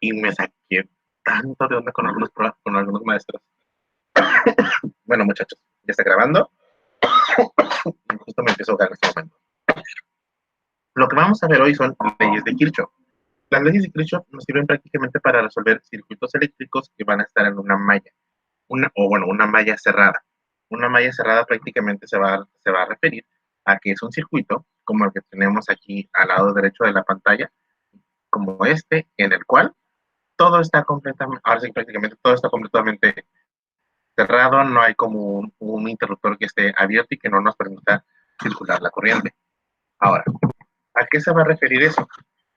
y me saqué tanto de onda con algunos maestros. Bueno, muchachos, ya está grabando. Y justo me empiezo a ahogar en este momento. Lo que vamos a ver hoy son leyes de Kirchhoff. Las leyes de Kirchhoff nos sirven prácticamente para resolver circuitos eléctricos que van a estar en una malla, una malla cerrada. Una malla cerrada prácticamente se va a referir a que es un circuito como el que tenemos aquí al lado derecho de la pantalla, como este, en el cual todo está completamente, ahora sí prácticamente todo está completamente cerrado, no hay como un interruptor que esté abierto y que no nos permita circular la corriente. Ahora, ¿a qué se va a referir eso?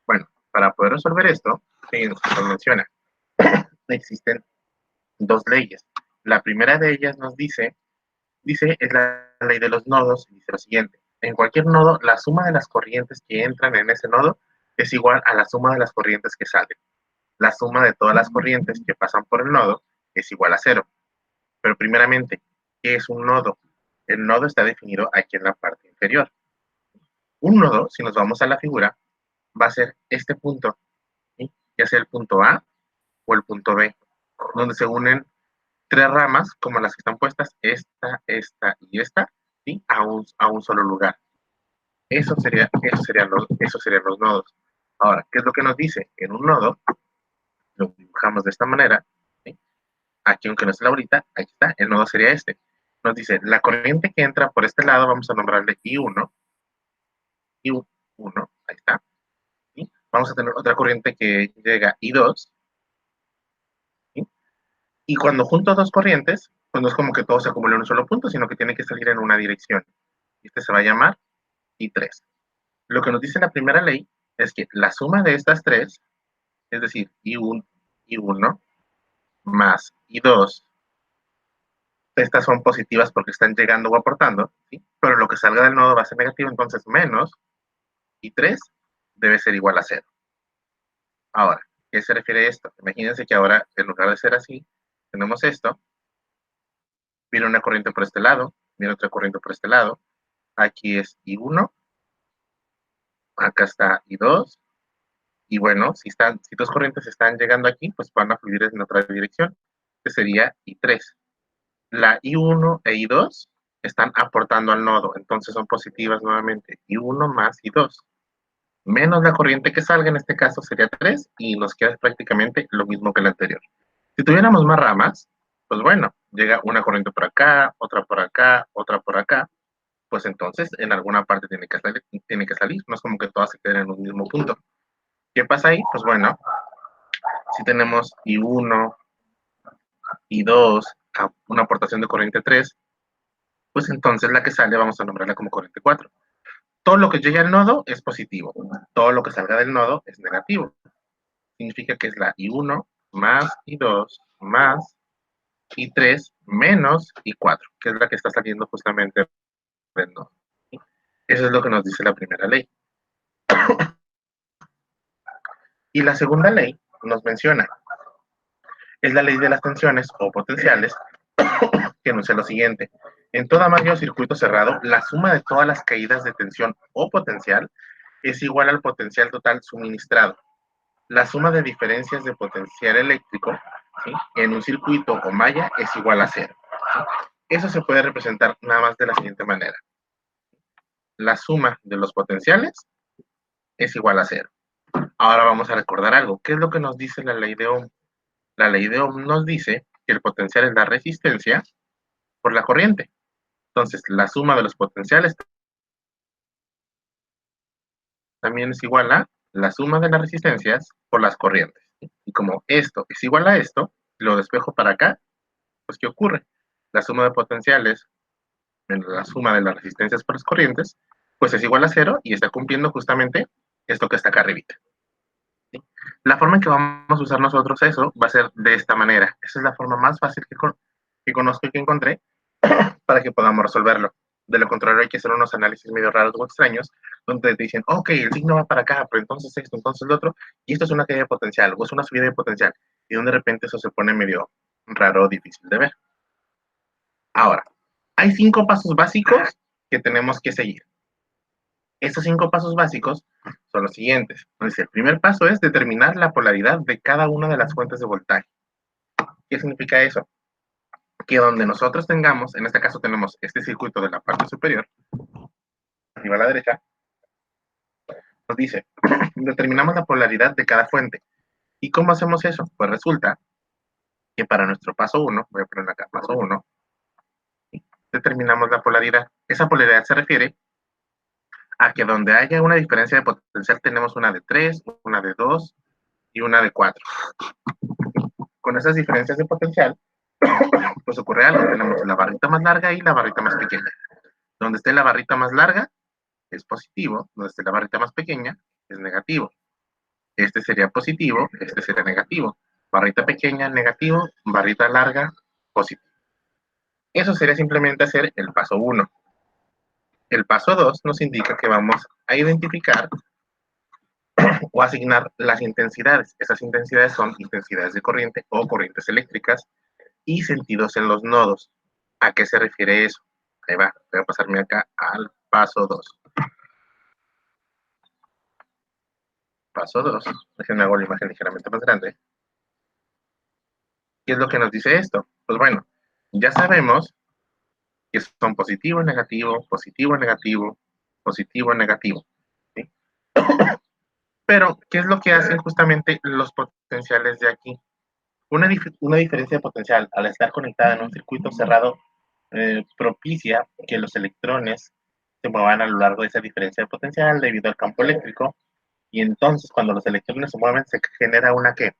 Bueno, para poder resolver esto, fíjense, nos menciona, existen dos leyes. La primera de ellas nos dice es la ley de los nodos, y dice lo siguiente: en cualquier nodo, la suma de las corrientes que entran en ese nodo es igual a la suma de las corrientes que salen. La suma de todas las corrientes que pasan por el nodo es igual a 0. Pero primeramente, ¿qué es un nodo? El nodo está definido aquí en la parte inferior. Un nodo, si nos vamos a la figura, va a ser este punto, ¿sí? Ya sea el punto A o el punto B, donde se unen tres ramas, como las que están puestas, esta y esta, ¿sí? a un solo lugar. Esos serían los nodos. Ahora, ¿qué es lo que nos dice? En un nodo, lo dibujamos de esta manera, ¿sí? Aquí, aunque no esté ahorita, ahí está, el nodo sería este. Nos dice, la corriente que entra por este lado, vamos a nombrarle I1, ahí está, ¿sí? Vamos a tener otra corriente que llega I2, ¿sí? Y cuando junto dos corrientes, pues no es como que todo se acumule en un solo punto, sino que tiene que salir en una dirección. Este se va a llamar I3. Lo que nos dice la primera ley es que la suma de estas tres, es decir, I1 más I2, estas son positivas porque están llegando o aportando, ¿sí? Pero lo que salga del nodo va a ser negativo, entonces menos I3 debe ser igual a 0. Ahora, ¿qué se refiere a esto? Imagínense que ahora, en lugar de ser así, tenemos esto, viene una corriente por este lado, viene otra corriente por este lado, aquí es I1, acá está I2, y bueno, si dos corrientes están llegando aquí, pues van a fluir en otra dirección, que sería I3. La I1 e I2 están aportando al nodo, entonces son positivas nuevamente, I1 más I2, menos la corriente que salga, en este caso sería 3, y nos queda prácticamente lo mismo que la anterior. Si tuviéramos más ramas, pues bueno, llega una corriente por acá, otra por acá, otra por acá, pues entonces en alguna parte tiene que salir, no es como que todas se queden en un mismo punto. ¿Qué pasa ahí? Pues bueno, si tenemos I1, I2, una aportación de corriente 3, pues entonces la que sale vamos a nombrarla como corriente 4. Todo lo que llegue al nodo es positivo, todo lo que salga del nodo es negativo. Significa que es la I1 más I2 más I3 menos I4, que es la que está saliendo justamente del nodo. Eso es lo que nos dice la primera ley. Y la segunda ley nos menciona, es la ley de las tensiones o potenciales, que enuncia lo siguiente: en toda malla o circuito cerrado, la suma de todas las caídas de tensión o potencial es igual al potencial total suministrado. La suma de diferencias de potencial eléctrico, ¿sí?, en un circuito o malla es igual a 0. ¿Sí? Eso se puede representar nada más de la siguiente manera: la suma de los potenciales es igual a 0. Ahora vamos a recordar algo. ¿Qué es lo que nos dice la ley de Ohm? La ley de Ohm nos dice que el potencial es la resistencia por la corriente. Entonces, la suma de los potenciales también es igual a la suma de las resistencias por las corrientes. Y como esto es igual a esto, lo despejo para acá, pues ¿qué ocurre? La suma de potenciales menos la suma de las resistencias por las corrientes, pues es igual a 0 y está cumpliendo justamente esto que está acá arribita. ¿Sí? La forma en que vamos a usar nosotros eso va a ser de esta manera. Esa es la forma más fácil que conozco y que encontré para que podamos resolverlo. De lo contrario, hay que hacer unos análisis medio raros o extraños, donde te dicen, ok, el signo va para acá, pero entonces esto, entonces lo otro, y esto es una caída de potencial, o es una subida de potencial, y donde de repente eso se pone medio raro o difícil de ver. Ahora, hay 5 pasos básicos que tenemos que seguir. Estos 5 pasos básicos son los siguientes. Entonces, el primer paso es determinar la polaridad de cada una de las fuentes de voltaje. ¿Qué significa eso? Que donde nosotros tengamos, en este caso tenemos este circuito de la parte superior, arriba a la derecha, nos dice, determinamos la polaridad de cada fuente. ¿Y cómo hacemos eso? Pues resulta que para nuestro paso 1, voy a poner acá paso 1, determinamos la polaridad. Esa polaridad se refiere a que donde haya una diferencia de potencial tenemos una de 3, una de 2 y una de 4. Con esas diferencias de potencial, pues ocurre algo. Tenemos la barrita más larga y la barrita más pequeña. Donde esté la barrita más larga es positivo, donde esté la barrita más pequeña es negativo. Este sería positivo, este sería negativo. Barrita pequeña, negativo, barrita larga, positivo. Eso sería simplemente hacer el paso 1. El paso 2 nos indica que vamos a identificar o asignar las intensidades. Esas intensidades son intensidades de corriente o corrientes eléctricas y sentidos en los nodos. ¿A qué se refiere eso? Ahí va, voy a pasarme acá al paso 2. Paso 2, déjenme hago la imagen ligeramente más grande. ¿Qué es lo que nos dice esto? Pues bueno, ya sabemos que son positivo, negativo, positivo, negativo, positivo, negativo. ¿Sí? Pero, ¿qué es lo que hacen justamente los potenciales de aquí? Una diferencia de potencial al estar conectada en un circuito cerrado propicia que los electrones se muevan a lo largo de esa diferencia de potencial debido al campo eléctrico, y entonces cuando los electrones se mueven se genera una ¿qué?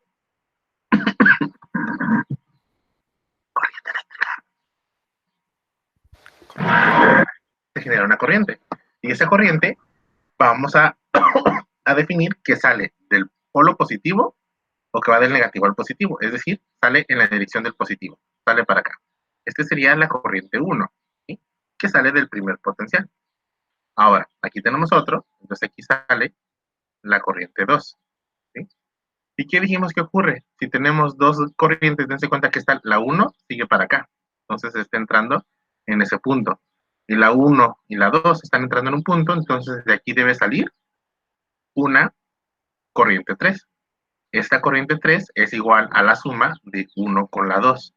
Se genera una corriente, y esa corriente vamos a definir que sale del polo positivo o que va del negativo al positivo, es decir, sale en la dirección del positivo, sale para acá. Esta sería la corriente 1, ¿sí? Que sale del primer potencial. Ahora, aquí tenemos otro, entonces aquí sale la corriente 2, ¿sí? ¿Y qué dijimos que ocurre? Si tenemos dos corrientes, dense cuenta que está la 1 sigue para acá, entonces está entrando en ese punto. Y la 1 y la 2 están entrando en un punto, entonces de aquí debe salir una corriente 3. Esta corriente 3 es igual a la suma de 1 con la 2.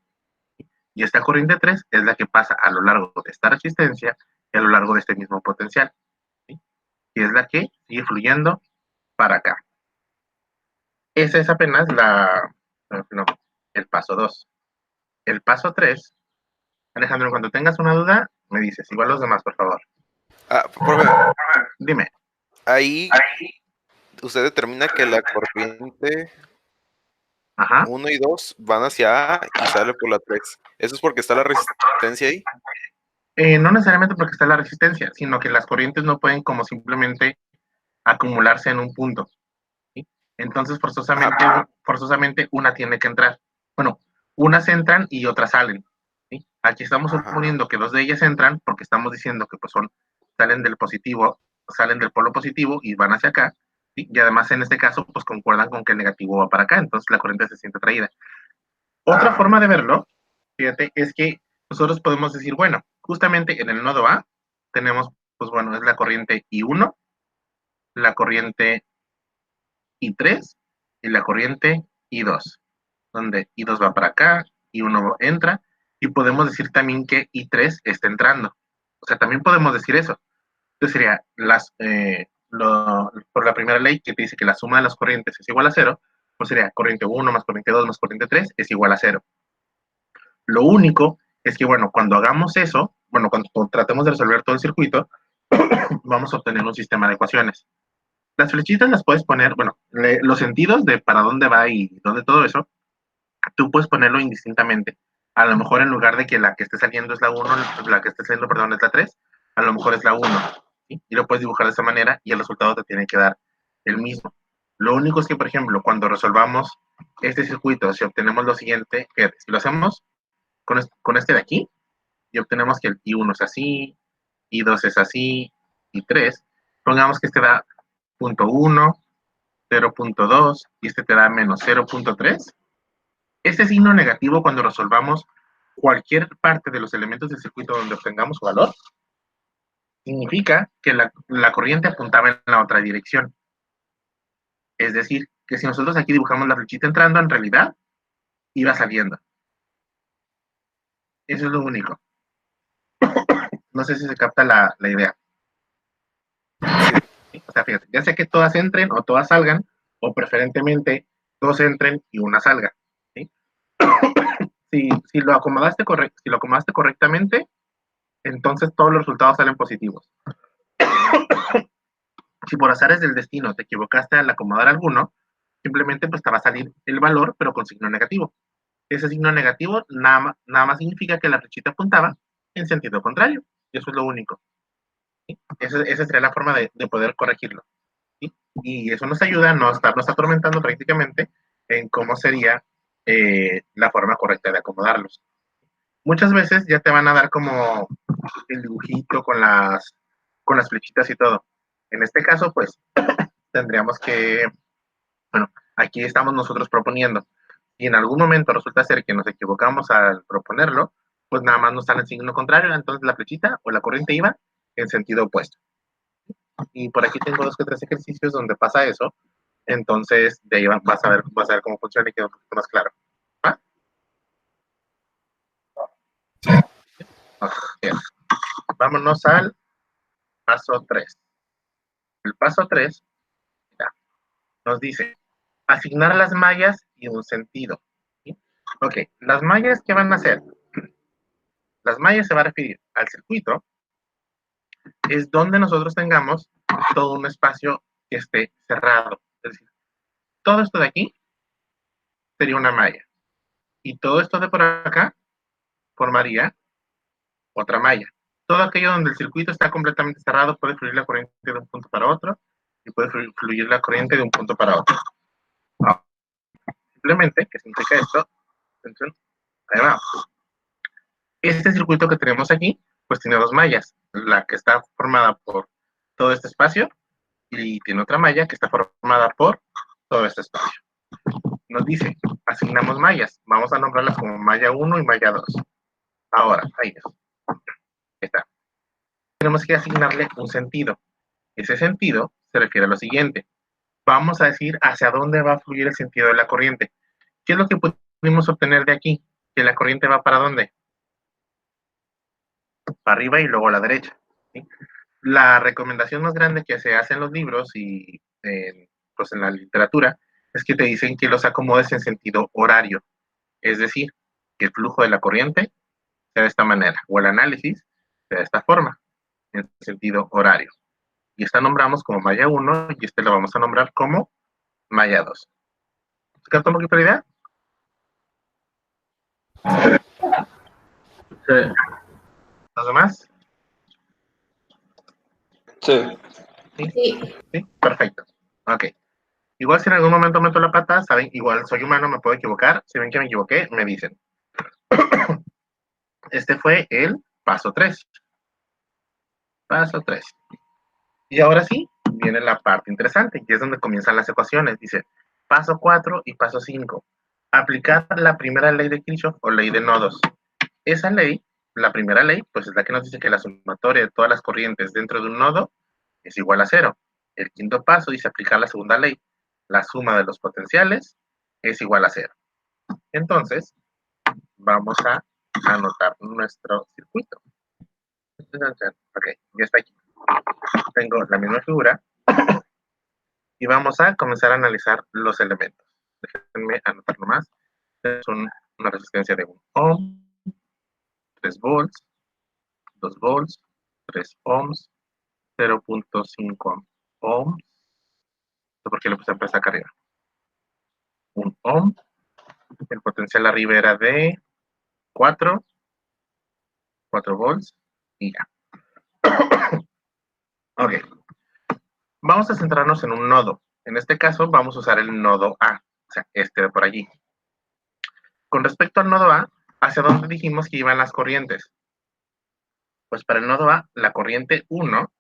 Y esta corriente 3 es la que pasa a lo largo de esta resistencia y a lo largo de este mismo potencial, ¿sí? Y es la que sigue fluyendo para acá. Esa es apenas el paso 2. El paso 3, Alejandro, cuando tengas una duda, me dices, igual los demás, por favor. Profe, Dime. ahí usted determina que la corriente Ajá. 1 y 2 van hacia A y sale por la 3. ¿Eso es porque está la resistencia ahí? No necesariamente porque está la resistencia, sino que las corrientes no pueden como simplemente acumularse en un punto, ¿sí? Entonces, forzosamente una tiene que entrar. Bueno, unas entran y otras salen, ¿sí? Aquí estamos suponiendo que dos de ellas entran porque estamos diciendo que pues salen del positivo, salen del polo positivo y van hacia acá, ¿sí? Y además en este caso pues concuerdan con que el negativo va para acá, entonces la corriente se siente atraída. Otra forma de verlo, fíjate, es que nosotros podemos decir, bueno, justamente en el nodo A tenemos, pues bueno, es la corriente I1, la corriente I3 y la corriente I2, donde I2 va para acá, I1 entra, y podemos decir también que I3 está entrando. O sea, también podemos decir eso. Entonces sería por la primera ley que te dice que la suma de las corrientes es igual a 0, pues sería corriente 1 más corriente 2 más corriente 3 es igual a 0. Lo único es que, bueno, cuando hagamos eso, bueno, cuando tratemos de resolver todo el circuito, vamos a obtener un sistema de ecuaciones. Las flechitas las puedes poner, bueno, los sentidos de para dónde va y dónde todo eso, tú puedes ponerlo indistintamente. A lo mejor en lugar de que la que esté saliendo es la 1, la que esté saliendo, perdón, es la 3, a lo mejor es la 1, ¿sí? Y lo puedes dibujar de esa manera y el resultado te tiene que dar el mismo. Lo único es que, por ejemplo, cuando resolvamos este circuito, si obtenemos lo siguiente, fíjate, si lo hacemos con este de aquí, y obtenemos que el I1 es así, I2 es así, y 3, pongamos que este da 0.1, 0.2, y este te da menos 0.3. Este signo negativo, cuando resolvamos cualquier parte de los elementos del circuito donde obtengamos su valor, significa que la corriente apuntaba en la otra dirección. Es decir, que si nosotros aquí dibujamos la flechita entrando, en realidad iba saliendo. Eso es lo único. No sé si se capta la idea. O sea, fíjate, ya sea que todas entren o todas salgan, o preferentemente dos entren y una salga. ¿Sí? Si lo acomodaste correctamente, entonces todos los resultados salen positivos. Si por azares del destino te equivocaste al acomodar alguno, simplemente pues te va a salir el valor, pero con signo negativo. Ese signo negativo nada más significa que la flechita apuntaba en sentido contrario. Y eso es lo único. ¿Sí? Esa sería la forma de poder corregirlo. ¿Sí? Y eso nos ayuda a no estarnos atormentando prácticamente en cómo sería la forma correcta de acomodarlos. Muchas veces ya te van a dar como el dibujito con las flechitas y todo. En este caso, pues, tendríamos que, bueno, aquí estamos nosotros proponiendo. Si en algún momento resulta ser que nos equivocamos al proponerlo, pues nada más nos sale el signo contrario, entonces la flechita o la corriente iba en sentido opuesto. Y por aquí tengo 2 que 3 ejercicios donde pasa eso, entonces de ahí vas a ver cómo funciona y queda un poquito más claro. ¿Ah? Okay. Vámonos al paso 3. El paso 3 nos dice asignar las mallas y un sentido. ¿Sí? Ok, las mallas, ¿qué van a hacer? Las mallas se va a referir al circuito, es donde nosotros tengamos todo un espacio que esté cerrado. Es decir, todo esto de aquí sería una malla. Y todo esto de por acá formaría otra malla. Todo aquello donde el circuito está completamente cerrado puede fluir la corriente de un punto para otro y puede fluir la corriente de un punto para otro. No. Simplemente, ¿qué significa esto? Atención, ahí va. Este circuito que tenemos aquí, pues tiene 2 mallas. La que está formada por todo este espacio y tiene otra malla que está formada por todo este espacio. Nos dice, asignamos mallas. Vamos a nombrarlas como malla 1 y malla 2. Ahora, ahí está. Tenemos que asignarle un sentido. Ese sentido se refiere a lo siguiente. Vamos a decir hacia dónde va a fluir el sentido de la corriente. ¿Qué es lo que pudimos obtener de aquí? Que la corriente va para dónde? Para arriba y luego a la derecha. ¿Sí? La recomendación más grande que se hace en los libros y pues en la literatura es que te dicen que los acomodes en sentido horario. Es decir, que el flujo de la corriente sea de esta manera, o el análisis sea de esta forma, en sentido horario. Y esta nombramos como malla 1 y este lo vamos a nombrar como malla 2. ¿Se captó un poquito la idea? Sí. ¿Los demás? Sí. ¿Sí? ¿Sí? Perfecto. Ok. Igual si en algún momento meto la pata, saben, igual soy humano, me puedo equivocar. Si ven que me equivoqué, me dicen. Este fue el paso 3. Paso 3. Y ahora sí, viene la parte interesante, y es donde comienzan las ecuaciones. Dice, paso 4 y paso 5. Aplicar la primera ley de Kirchhoff o ley de nodos. Esa ley, la primera ley, pues es la que nos dice que la sumatoria de todas las corrientes dentro de un nodo es igual a 0. El quinto paso dice aplicar la segunda ley. La suma de los potenciales es igual a 0. Entonces, vamos a anotar nuestro circuito. Ok, ya está aquí. Tengo la misma figura y vamos a comenzar a analizar los elementos. Déjenme anotar nomás. Son una resistencia de 1 ohm, 3 volts, 2 volts, 3 ohms, 0.5 ohms. ¿Por qué lo puse acá arriba? 1 ohm. El potencial arriba era de 4 volts y ya. Ok. Vamos a centrarnos en un nodo. En este caso vamos a usar el nodo A, o sea, este de por allí. Con respecto al nodo A, ¿hacia dónde dijimos que iban las corrientes? Pues para el nodo A, la corriente 1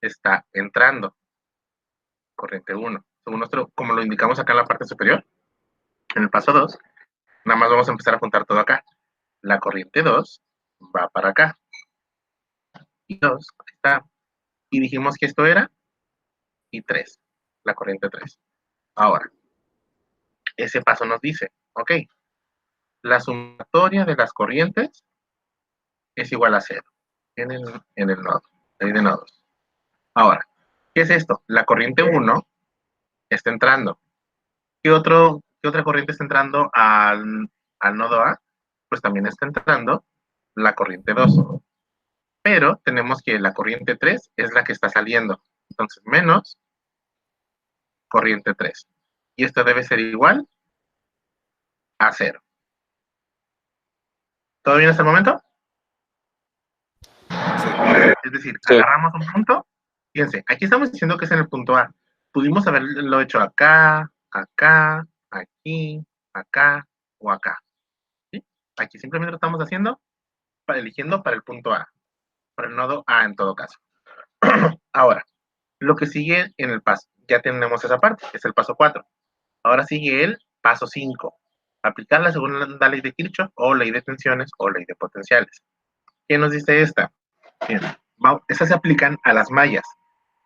está entrando. Corriente 1. Según nuestro, como lo indicamos acá en la parte superior, en el paso 2, nada más vamos a empezar a juntar todo acá. La corriente 2 va para acá. Y 2 está. y dijimos que esto era I3, la corriente 3. Ahora, ese paso nos dice, ok, la sumatoria de las corrientes es igual a 0 en el nodo, ley de nodos. Ahora, ¿qué es esto? La corriente 1 está entrando. ¿Qué otra corriente está entrando al nodo A? Pues también está entrando la corriente 2. Pero tenemos que la corriente 3 es la que está saliendo. Entonces, menos corriente 3. Y esto debe ser igual a 0. ¿Todo bien hasta el momento? Sí. Es decir, Sí. agarramos un punto. Fíjense, aquí estamos diciendo que es en el punto A. Pudimos haberlo hecho acá, acá, aquí, acá o acá. ¿Sí? Aquí simplemente lo estamos haciendo, eligiendo para el punto A, para el nodo A en todo caso. Ahora, lo que sigue en el paso, ya tenemos esa parte, es el paso 4. Ahora sigue el paso 5. Aplicar la segunda ley de Kirchhoff o ley de tensiones o ley de potenciales. ¿Qué nos dice esta? Bien, esas se aplican a las mallas.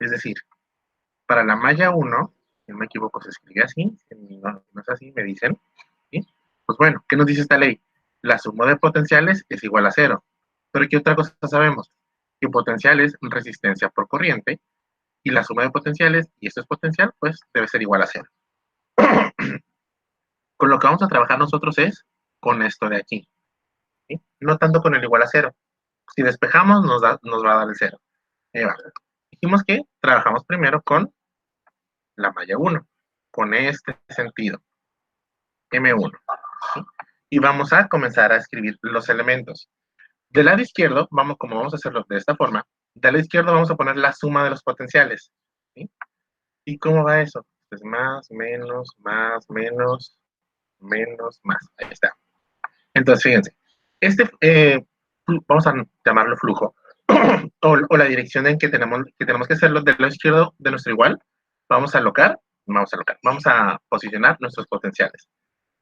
Es decir, para la malla 1, si no me equivoco, se escribe así, si no es así, me dicen. ¿Sí? Pues bueno, ¿qué nos dice esta ley? La suma de potenciales es igual a 0. Pero ¿qué otra cosa sabemos? Que potencial es resistencia por corriente, y la suma de potenciales, y esto es potencial, pues debe ser igual a 0. Con lo que vamos a trabajar nosotros es con esto de aquí. ¿Sí? No tanto con el igual a 0. Si despejamos, nos va a dar el 0. Dijimos que trabajamos primero con la malla 1, con este sentido, M1. ¿Sí? Y vamos a comenzar a escribir los elementos. Del lado izquierdo, como vamos a hacerlo de esta forma, del lado izquierdo vamos a poner la suma de los potenciales. ¿Sí? ¿Y cómo va eso? Pues más, menos, más. Ahí está. Entonces, fíjense, vamos a llamarlo flujo, o la dirección en que tenemos que hacerlo del lado izquierdo de nuestro igual, vamos a posicionar nuestros potenciales.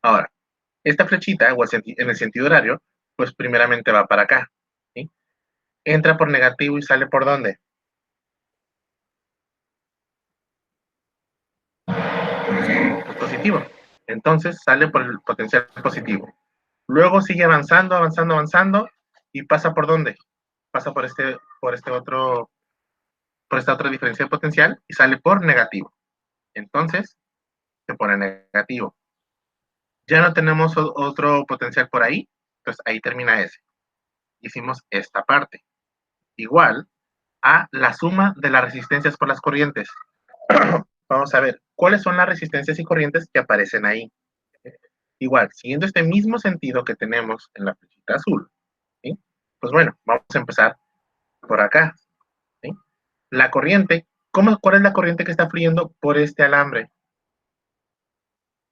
Ahora, esta flechita, o en el sentido horario, pues primeramente va para acá, ¿sí? Entra por negativo y sale por ¿dónde? Por positivo. Entonces sale por el potencial positivo. Luego sigue avanzando, y pasa por ¿dónde? Pasa por esta otra diferencia de potencial y sale por negativo. Entonces, se pone negativo. Ya no tenemos otro potencial por ahí, pues ahí termina ese. Hicimos esta parte. Igual a la suma de las resistencias por las corrientes. Vamos a ver, ¿cuáles son las resistencias y corrientes que aparecen ahí? Igual, siguiendo este mismo sentido que tenemos en la flechita azul, ¿sí? Pues bueno, vamos a empezar por acá, ¿sí? La corriente, ¿cuál es la corriente que está fluyendo por este alambre?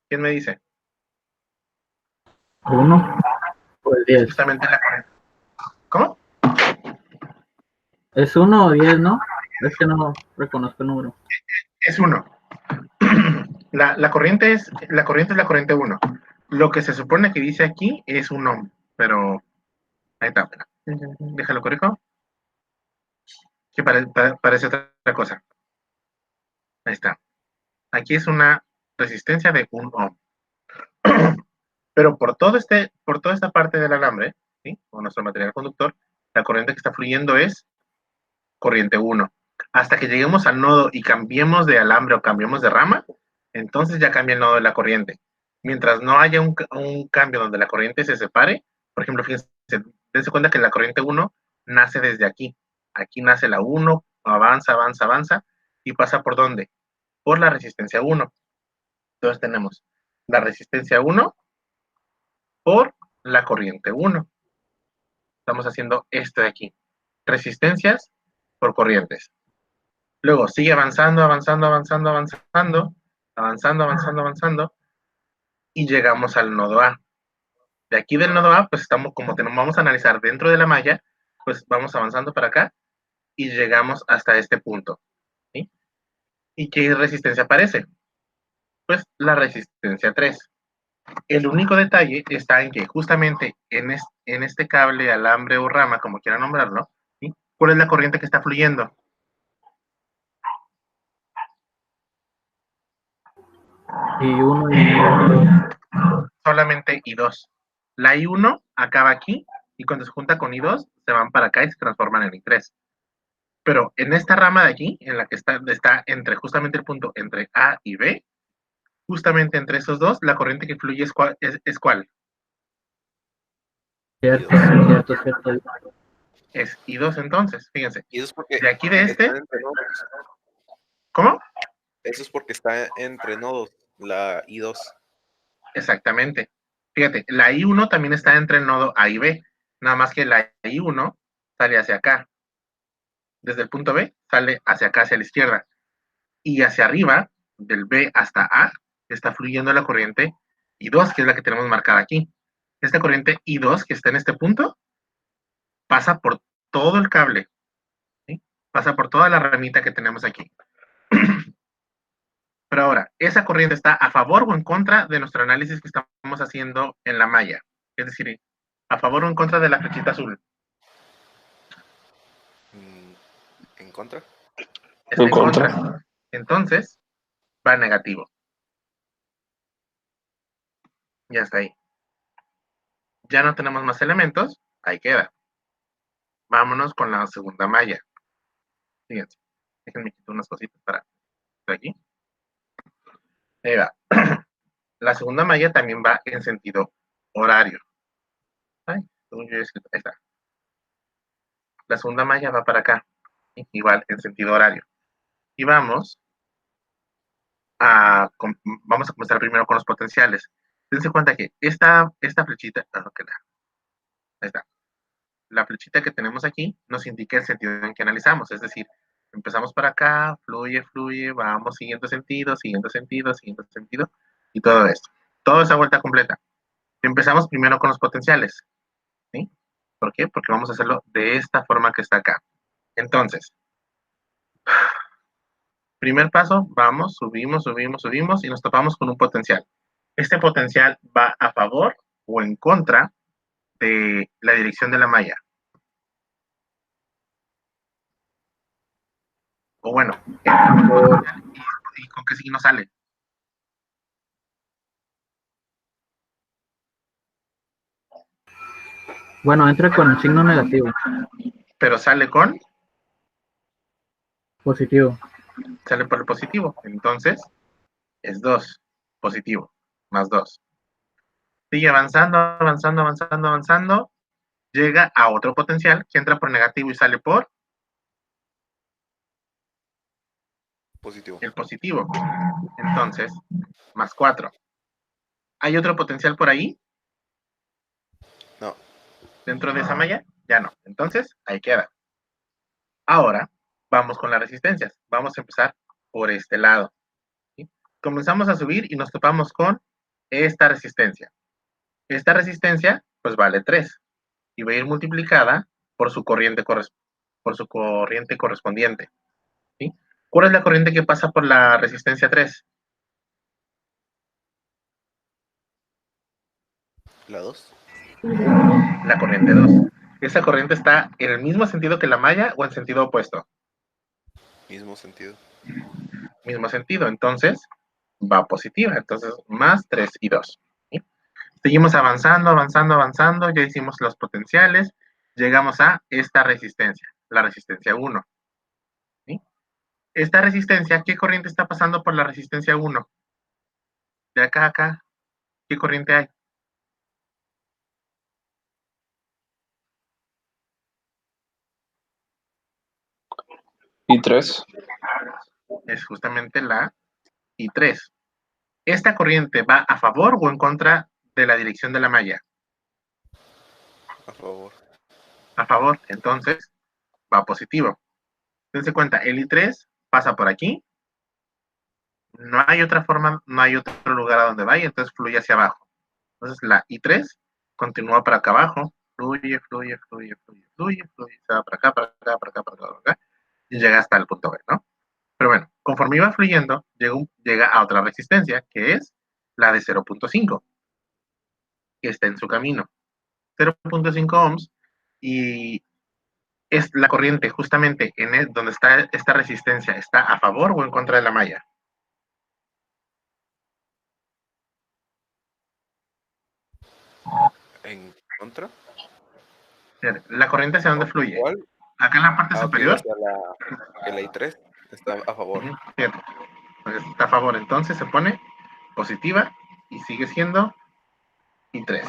¿Quién me dice? 1 o el Es 10. justamente la corriente. ¿Cómo? ¿Es 1 o 10, no? Es que no reconozco el número. Es 1. La corriente es la corriente 1. Lo que se supone que dice aquí es un ohm, pero ahí está. Déjalo corrijo. Que parece otra cosa. Ahí está. Aquí es una resistencia de 1 ohm. Pero por toda esta parte del alambre, ¿sí? O nuestro material conductor, la corriente que está fluyendo es corriente 1. Hasta que lleguemos al nodo y cambiemos de alambre o cambiemos de rama, entonces ya cambia el nodo de la corriente. Mientras no haya un cambio donde la corriente se separe, por ejemplo, fíjense, dense cuenta que la corriente 1 nace desde aquí. Aquí nace la 1, avanza, y pasa ¿por dónde? Por la resistencia 1. Entonces tenemos la resistencia 1 por la corriente 1. Estamos haciendo esto de aquí. Resistencias por corrientes. Luego sigue avanzando, y llegamos al nodo A. De aquí del nodo A, pues vamos a analizar dentro de la malla, pues vamos avanzando para acá y llegamos hasta este punto. ¿Sí? ¿Y qué resistencia aparece? Pues la resistencia 3. El único detalle está en que justamente en este cable, alambre o rama, como quieran nombrarlo, ¿sí? ¿Cuál es la corriente que está fluyendo? I1 y Solamente I2. La I1 acaba aquí y cuando se junta con I2 se van para acá y se transforman en I3. Pero en esta rama de aquí, en la que está entre justamente el punto entre A y B, justamente entre esos dos, la corriente que fluye es ¿cuál? cierto, cierto, cierto. Es I2 entonces, fíjense. Y eso es porque De aquí de están entre nodos. ¿Cómo? Eso es porque está entre nodos, la I2. Exactamente. Fíjate, la I1 también está entre el nodo A y B, nada más que la I1 sale hacia acá. Desde el punto B sale hacia acá, hacia la izquierda. Y hacia arriba, del B hasta A, está fluyendo la corriente I2, que es la que tenemos marcada aquí. Esta corriente I2 que está en este punto pasa por todo el cable, ¿sí? Pasa por toda la ramita que tenemos aquí. Pero ahora, ¿esa corriente está a favor o en contra de nuestro análisis que estamos haciendo en la malla? Es decir, ¿a favor o en contra de la flechita azul? ¿En contra? Está en contra. Entonces, va negativo. Ya está ahí. Ya no tenemos más elementos, ahí queda. Vámonos con la segunda malla. Fíjense, déjenme quitar unas cositas para aquí. Ahí va. La segunda malla también va en sentido horario. Ay, ahí está. La segunda malla va para acá, igual en sentido horario. Y vamos a comenzar primero con los potenciales. Dense cuenta que esta flechita, okay, ahí está. La flechita que tenemos aquí nos indica el sentido en que analizamos, es decir, empezamos para acá, fluye, fluye, vamos siguiendo sentido, siguiendo sentido, siguiendo sentido, y todo esto. Toda esa vuelta completa. Empezamos primero con los potenciales, ¿sí? ¿Por qué? Porque vamos a hacerlo de esta forma que está acá. Entonces, primer paso, vamos, subimos, subimos, subimos y nos topamos con un potencial. Este potencial va a favor o en contra de la dirección de la malla. O bueno, ¿y con qué signo sale? Bueno, entra con el signo negativo, Pero sale positivo. sale por el positivo. Entonces, es 2, positivo, más 2. Sigue avanzando, avanzando, avanzando, avanzando. Llega a otro potencial que entra por negativo y sale por Positivo. el positivo. Entonces, más 4. ¿Hay otro potencial por ahí? No. Dentro de esa malla, ya no. Entonces, ahí queda. Ahora, vamos con las resistencias. Vamos a empezar por este lado. ¿Sí? Comenzamos a subir y nos topamos con esta resistencia. Esta resistencia, pues vale 3 y va a ir multiplicada por su corriente, correspondiente. ¿Sí? ¿Cuál es la corriente que pasa por la resistencia 3? ¿La 2? La corriente 2. ¿Esa corriente está en el mismo sentido que la malla o en sentido opuesto? Mismo sentido. Mismo sentido, entonces va positiva. Entonces, más 3 y 2. ¿Sí? Seguimos avanzando, avanzando, avanzando. Ya hicimos los potenciales. Llegamos a esta resistencia, la resistencia 1. ¿Sí? Esta resistencia, ¿qué corriente está pasando por la resistencia 1? De acá a acá, ¿qué corriente hay? I3. Es justamente la I3. ¿Esta corriente va a favor o en contra de la dirección de la malla? A favor. A favor, entonces va positivo. Dense cuenta, el I3 pasa por aquí, no hay otra forma, no hay otro lugar a donde vaya, entonces fluye hacia abajo. Entonces la I3 continúa para acá abajo, fluye, fluye, fluye, fluye, fluye, fluye, se va para acá, para acá, para acá, para acá, para acá, y llega hasta el punto B, ¿no? Pero bueno, conforme iba fluyendo, llega a otra resistencia, que es la de 0.5, que está en su camino. 0.5 ohms, y es la corriente justamente donde está esta resistencia, ¿está a favor o en contra de la malla? ¿En contra? La corriente hacia dónde fluye. Igual. Acá en la parte Ok, superior. hacia la I3 está a favor. Ujú, fíjate, pues está a favor, entonces se pone positiva y sigue siendo I3.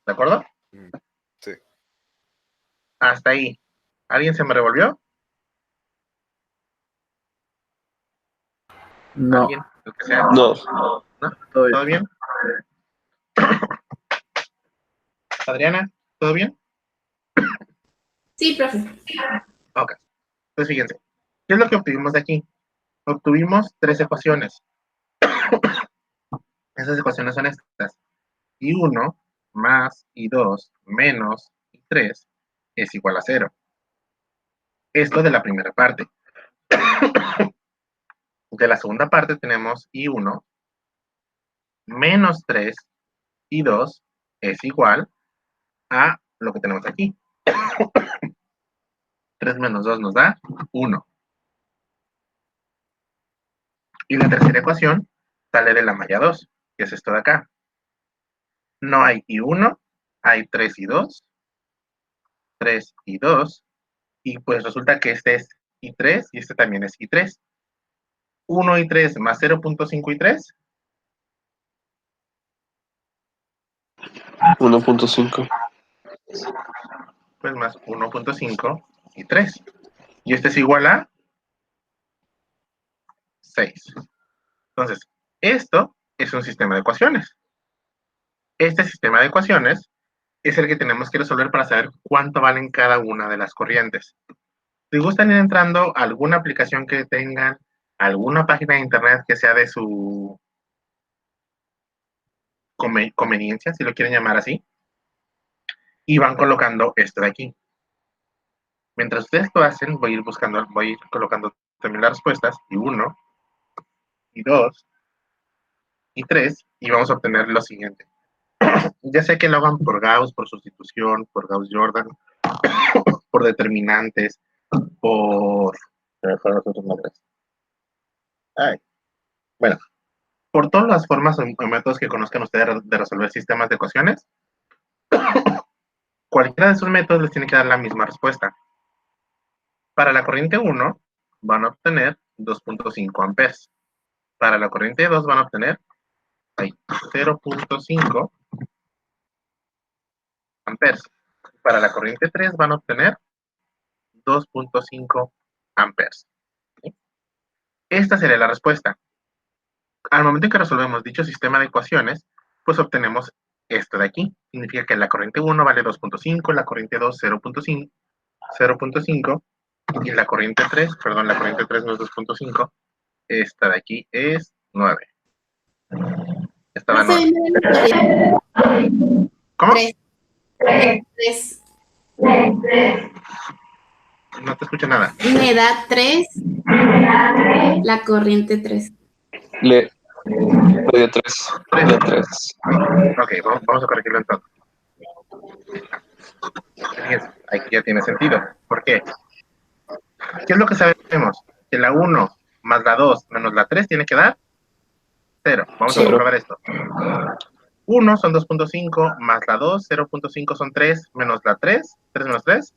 ¿De acuerdo? Mm, sí. Hasta ahí. ¿Alguien se me revolvió? No, ¿Alguien? Lo que sea. No. ¿No? todo bien. ¿Todo bien? Adriana, ¿todo bien? Sí, profe. Ok. Entonces fíjense, ¿qué es lo que obtuvimos de aquí? Obtuvimos 3 ecuaciones. Esas ecuaciones son estas. I1 más I2 menos I3 es igual a 0. Esto de la primera parte. De la segunda parte tenemos I1 menos 3 I2 es igual a lo que tenemos aquí. 3 menos 2 nos da 1. Y la tercera ecuación sale de la malla 2, que es esto de acá. No hay I1, hay 3 I2, 3 I2, y pues resulta que este es I3 y este también es I3. 1 y 3 más 0.5 y 3, 1.5. pues más 1.5 y 3. Y este es igual a 6. Entonces, esto es un sistema de ecuaciones. Este sistema de ecuaciones es el que tenemos que resolver para saber cuánto valen cada una de las corrientes. Si gustan ir entrando a alguna aplicación que tengan, alguna página de internet que sea de su conveniencia, si lo quieren llamar así, y van colocando esto de aquí. Mientras ustedes lo hacen, voy a ir colocando también las respuestas, y 1, y 2, y 3, y vamos a obtener lo siguiente. Ya sea que lo hagan por Gauss, por sustitución, por Gauss-Jordan, por determinantes, por... se me fueron los otros nombres. Ay. Bueno, por todas las formas o métodos que conozcan ustedes de resolver sistemas de ecuaciones, cualquiera de esos métodos les tiene que dar la misma respuesta. Para la corriente 1 van a obtener 2.5 amperes. Para la corriente 2 van a obtener 0.5 amperes. Para la corriente 3 van a obtener 2.5 amperes. ¿Sí? Esta sería la respuesta. Al momento en que resolvemos dicho sistema de ecuaciones, pues obtenemos esto de aquí. Significa que la corriente 1 vale 2.5, la corriente 2 0.5 y la corriente 3, perdón, la corriente 3 no es 2.5, esta de aquí es 9. Esta da Profe, 9. ¿Cómo? 3. No te escucho nada. Me da 3 la corriente 3. Le dio 3. Le 3. Ok, vamos a corregirlo entonces. Fíjense, aquí ya tiene sentido. ¿Por qué? ¿Qué es lo que sabemos? Que la 1 más la 2 menos la 3 tiene que dar 0. Vamos a 0. comprobar esto. 1 son 2.5 más la 2, 0.5 son 3 menos la 3, 3 menos 3,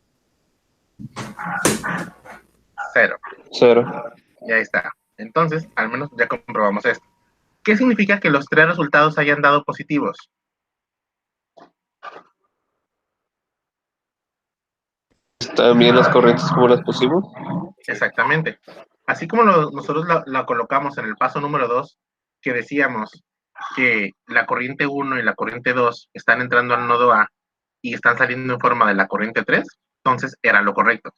0. 0. Y ahí está. Entonces, al menos ya comprobamos esto. ¿Qué significa que los 3 resultados hayan dado positivos? ¿Están bien las corrientes como las pusimos? Exactamente. Así como nosotros la colocamos en el paso número 2, que decíamos que la corriente 1 y la corriente 2 están entrando al nodo A y están saliendo en forma de la corriente 3, entonces era lo correcto.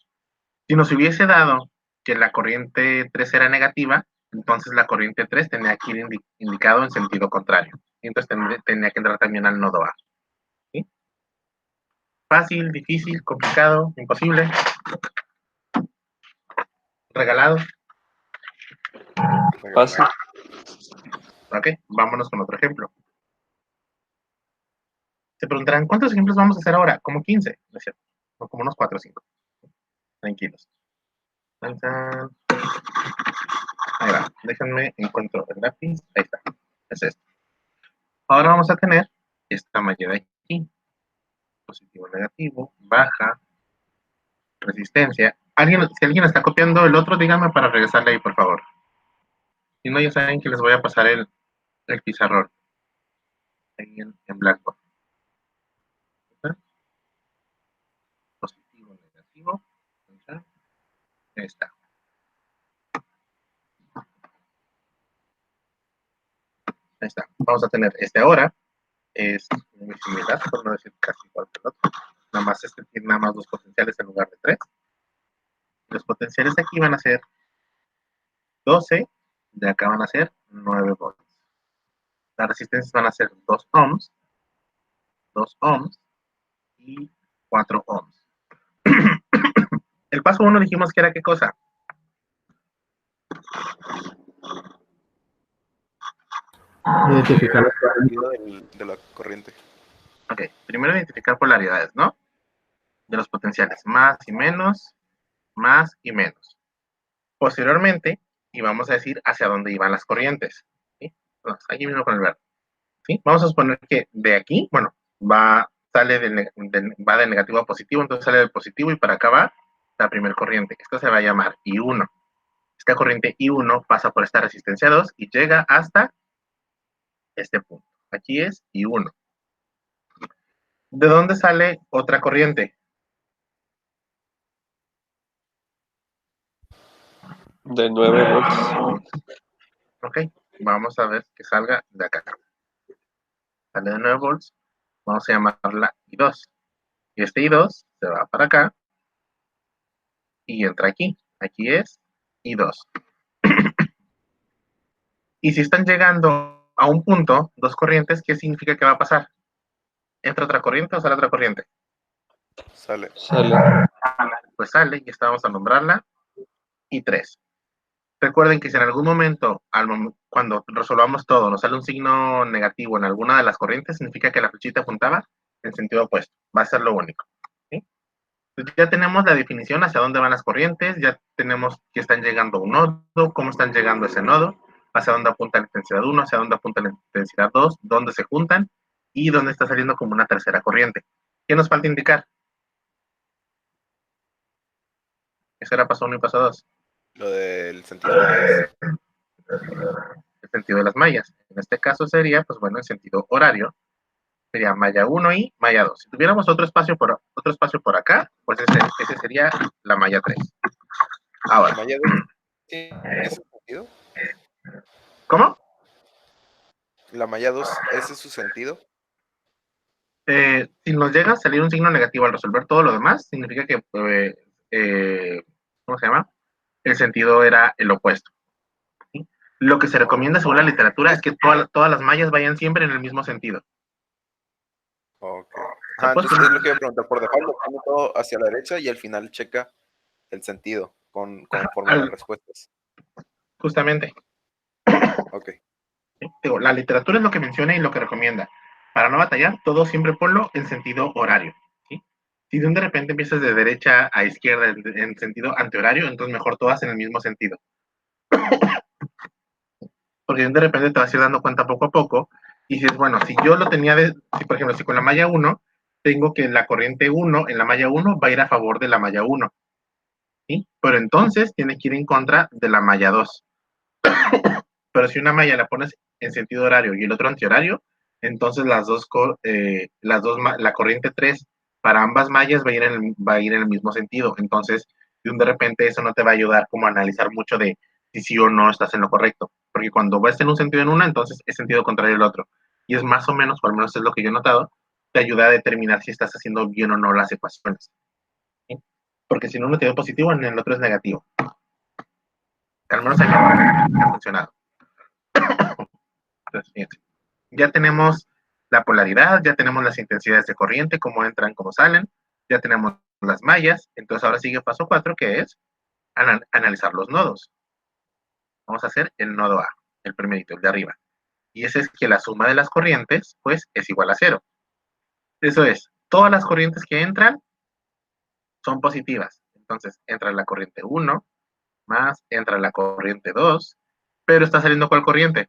Si nos hubiese dado que la corriente 3 era negativa, entonces la corriente 3 tenía que ir indicado en sentido contrario. Y entonces tenía que entrar también al nodo A. ¿Sí? Fácil, difícil, complicado, imposible, regalado. Fácil. Ok, vámonos con otro ejemplo. Se preguntarán, ¿cuántos ejemplos vamos a hacer ahora? Como 15, ¿no es cierto? O como unos 4 o 5. Tranquilos. Tan, tan. Ahí va. Déjenme encuentro el lápiz. Ahí está. Es esto. Ahora vamos a tener esta malla de aquí. positivo, negativo, baja, resistencia. Si alguien está copiando el otro, díganme para regresarle ahí, por favor. Si no, ya saben que les voy a pasar el pizarrón ahí en Blackboard. Positivo, negativo. Ahí está. Ahí está. Vamos a tener este ahora. Es muy similar, por no decir casi igual que el otro. Nada más este tiene nada más 2 potenciales en lugar de 3. Los potenciales de aquí van a ser 12, de acá van a ser 9 volts. Las resistencias van a ser 2 ohms, 2 ohms y 4 ohms. El paso 1 dijimos que era ¿qué cosa? Identificar las Sentido de la corriente. Ok, primero identificar polaridades, ¿no? De los potenciales, más y menos, más y menos. Posteriormente, y vamos a decir hacia dónde iban las corrientes. ¿Sí? Entonces, aquí mismo con el verde. ¿Sí? Vamos a suponer que de aquí, bueno, va de negativo a positivo, entonces sale del positivo y para acá va la primera corriente. Esto se va a llamar I1. Esta corriente I1 pasa por esta resistencia 2 y llega hasta este punto. Aquí es I1. ¿De dónde sale otra corriente? De 9 volts. Ok, vamos a ver que salga de acá. Sale de 9 volts, vamos a llamarla I2. Y este I2 se va para acá y entra aquí. Aquí es I2. Y si están llegando a un punto, 2 corrientes, ¿qué significa que va a pasar? ¿Entra otra corriente o sale otra corriente? Sale. Pues sale y esta vamos a nombrarla I3. Recuerden que si en algún momento, cuando resolvamos todo, nos sale un signo negativo en alguna de las corrientes, significa que la flechita apuntaba en sentido opuesto. Va a ser lo único. ¿Sí? Entonces ya tenemos la definición hacia dónde van las corrientes, ya tenemos que están llegando a un nodo, cómo están llegando a ese nodo, hacia dónde apunta la intensidad 1, hacia dónde apunta la intensidad 2, dónde se juntan y dónde está saliendo como una tercera corriente. ¿Qué nos falta indicar? Eso era paso 1 y paso 2. Lo del sentido de mallas. El sentido de las mallas. En este caso sería, pues bueno, el sentido horario. Sería malla 1 y malla 2. Si tuviéramos otro espacio por acá, pues ese sería la malla 3. Ahora. ¿La malla 2 tiene ese sentido? ¿Cómo? ¿La malla 2, ese es su sentido? Si nos llega a salir un signo negativo al resolver todo lo demás, significa que, ¿cómo se llama? El sentido era el opuesto. ¿Sí? Lo que se recomienda según la literatura es que todas las mallas vayan siempre en el mismo sentido. Ok. Entonces es lo que iba a preguntar. Por default lo pone todo hacia la derecha y al final checa el sentido conforme a las respuestas. Justamente. Ok. Digo, la literatura es lo que menciona y lo que recomienda. Para no batallar, todo siempre ponlo en sentido horario. ¿Sí? Si de repente empiezas de derecha a izquierda en sentido antihorario, entonces mejor todas en el mismo sentido. Porque de repente te vas a ir dando cuenta poco a poco y dices, bueno, si yo lo tenía, si por ejemplo, si con la malla 1, tengo que la corriente 1 en la malla 1 va a ir a favor de la malla 1. ¿Sí? Pero entonces tiene que ir en contra de la malla 2. Pero si una malla la pones en sentido horario y el otro antihorario, entonces la corriente 3 para ambas mallas va a ir en el mismo sentido. Entonces, de repente eso no te va a ayudar como a analizar mucho de si sí o no estás en lo correcto. Porque cuando vas en un sentido en una, entonces es sentido contrario al otro. Y es más o menos, o al menos es lo que yo he notado, te ayuda a determinar si estás haciendo bien o no las ecuaciones. ¿Sí? Porque si en uno te dio positivo, en el otro es negativo. Al menos a mí me ha funcionado. Entonces, fíjense. Ya tenemos la polaridad, ya tenemos las intensidades de corriente, cómo entran, cómo salen, ya tenemos las mallas, entonces ahora sigue paso 4, que es analizar los nodos. Vamos a hacer el nodo A, el primerito, el de arriba. Y ese es que la suma de las corrientes, pues, es igual a 0. Eso es, todas las corrientes que entran son positivas. Entonces, entra la corriente 1, más entra la corriente 2, pero está saliendo ¿cuál corriente?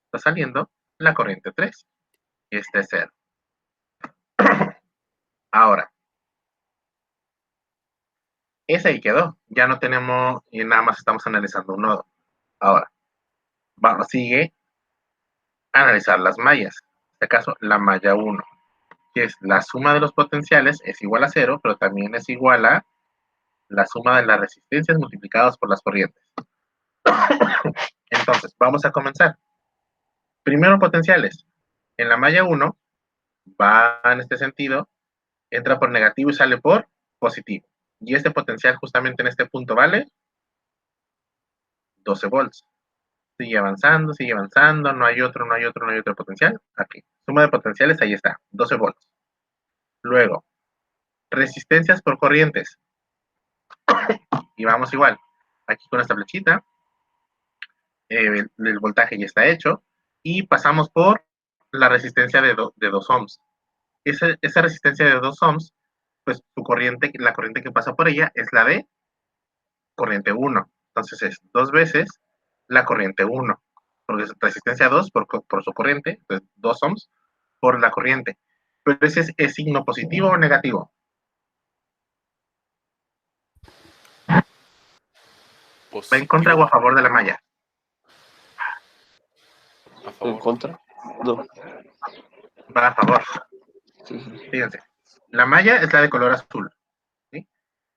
Está saliendo la corriente 3. Y este es 0. Ahora, ese ahí quedó. Ya no tenemos, y nada más estamos analizando un nodo. Ahora, sigue a analizar las mallas. En este caso, la malla 1, que es la suma de los potenciales, es igual a 0, pero también es igual a la suma de las resistencias multiplicadas por las corrientes. Entonces, vamos a comenzar. Primero, potenciales. En la malla 1, va en este sentido, entra por negativo y sale por positivo. Y este potencial justamente en este punto vale 12 volts. Sigue avanzando, no hay otro potencial. Aquí, suma de potenciales, ahí está, 12 volts. Luego, resistencias por corrientes. Y vamos igual, aquí con esta flechita, el voltaje ya está hecho, y pasamos por la resistencia de 2 ohms. Esa resistencia de 2 ohms, pues la corriente que pasa por ella es la de corriente 1. Entonces es 2 veces la corriente 1, porque es resistencia 2 por su corriente, entonces 2 ohms por la corriente. Pero ese es signo positivo o negativo. Positivo. ¿Va en contra o a favor de la malla? A favor. ¿En contra? No. Va a favor. Sí. Fíjense, la malla es la de color azul, ¿sí?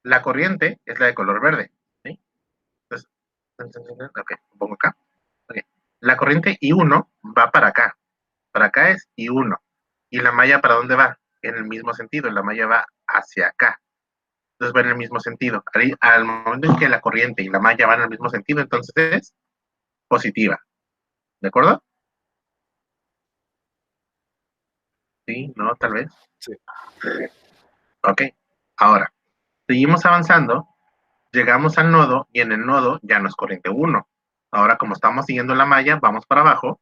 La corriente es la de color verde, ¿sí? Entonces, ok, pongo acá. Okay. La corriente I1 va para acá. Para acá es I1. ¿Y la malla para dónde va? En el mismo sentido, la malla va hacia acá. Entonces va en el mismo sentido. Al momento en que la corriente y la malla van en el mismo sentido, entonces es positiva. ¿De acuerdo? Sí, no, tal vez. Sí. Ok. Ahora, seguimos avanzando, llegamos al nodo y en el nodo ya no es corriente 1. Ahora, como estamos siguiendo la malla, vamos para abajo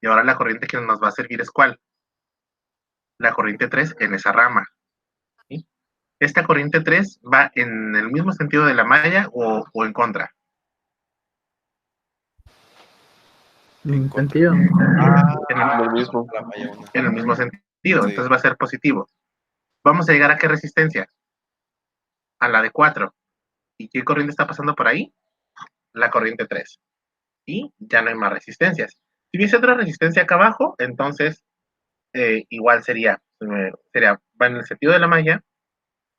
y ahora la corriente que nos va a servir es ¿cuál? La corriente 3 en esa rama. ¿Sí? ¿Esta corriente 3 va en el mismo sentido de la malla o en contra? En sentido. En el mismo. La malla 1. En el mismo sentido, Sí. entonces va a ser positivo. Vamos a llegar a ¿qué resistencia? A la de 4. ¿Y qué corriente está pasando por ahí? La corriente 3. Y ya no hay más resistencias. Si hubiese otra resistencia acá abajo, entonces igual va en el sentido de la malla,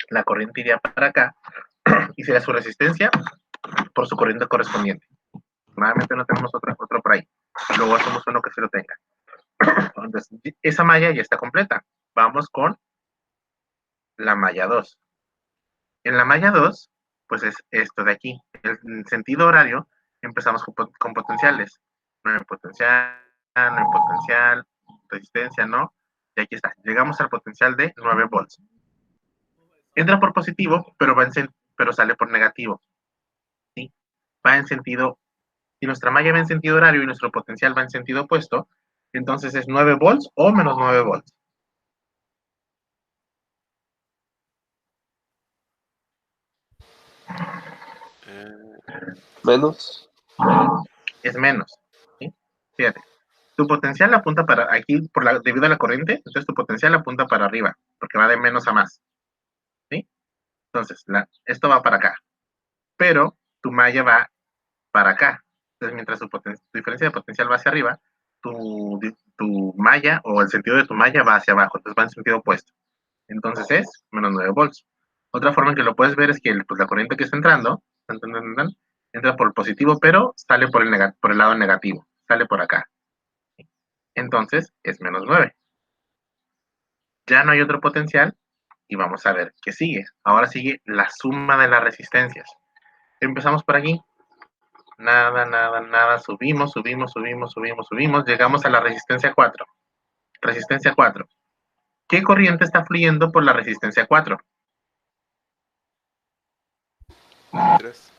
la corriente iría para acá y sería su resistencia por su corriente correspondiente. Nuevamente no tenemos otro por ahí. Luego hacemos uno que sí lo tenga. Entonces, esa malla ya está completa. Vamos con la malla 2. En la malla 2, pues es esto de aquí. En sentido horario, empezamos con potenciales. 9 potencial, 9 potencial, resistencia, ¿no? Y aquí está. Llegamos al potencial de 9 volts. Entra por positivo, pero sale por negativo. ¿Sí? Va en sentido, si nuestra malla va en sentido horario y nuestro potencial va en sentido opuesto, entonces es 9 volts o menos 9 volts. Menos. Es menos. ¿Sí? Fíjate. Tu potencial apunta para aquí, debido a la corriente, entonces tu potencial apunta para arriba, porque va de menos a más. ¿Sí? Entonces, esto va para acá. Pero tu malla va para acá. Entonces, mientras tu diferencia de potencial va hacia arriba, tu malla o el sentido de tu malla va hacia abajo. Entonces va en sentido opuesto. Entonces es menos 9 volts. Otra forma en que lo puedes ver es que la corriente que está entrando, entra por el positivo, pero sale por el lado negativo. Sale por acá. Entonces es menos 9. Ya no hay otro potencial y vamos a ver qué sigue. Ahora sigue la suma de las resistencias. Empezamos por aquí. Nada. Subimos. Llegamos a la resistencia 4. Resistencia 4. ¿Qué corriente está fluyendo por la resistencia 4? 3.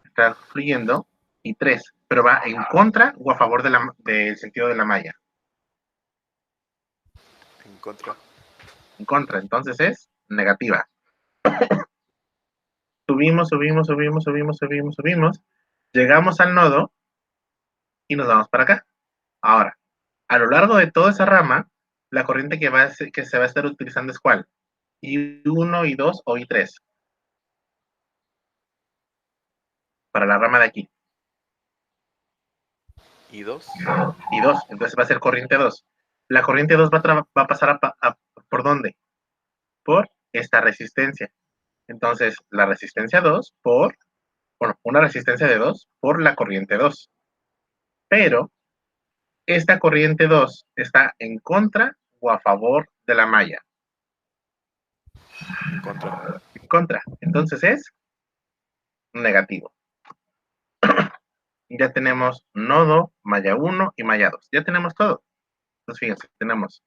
Está fluyendo y 3. Pero va en contra o a favor del sentido de la malla. En contra. En contra. Entonces es negativa. Subimos. Llegamos al nodo y nos vamos para acá. Ahora, a lo largo de toda esa rama, la corriente que se va a estar utilizando es ¿cuál? I1, I2 o I3. Para la rama de aquí. I2. I2, entonces va a ser corriente 2. La corriente 2 va a pasar ¿por dónde? Por esta resistencia. Entonces, la resistencia 2 una resistencia de 2 por la corriente 2. Pero, esta corriente 2 está en contra o a favor de la malla. En contra. En contra. Entonces es negativo. Ya tenemos nodo, malla 1 y malla 2. Ya tenemos todo. Entonces, fíjense, tenemos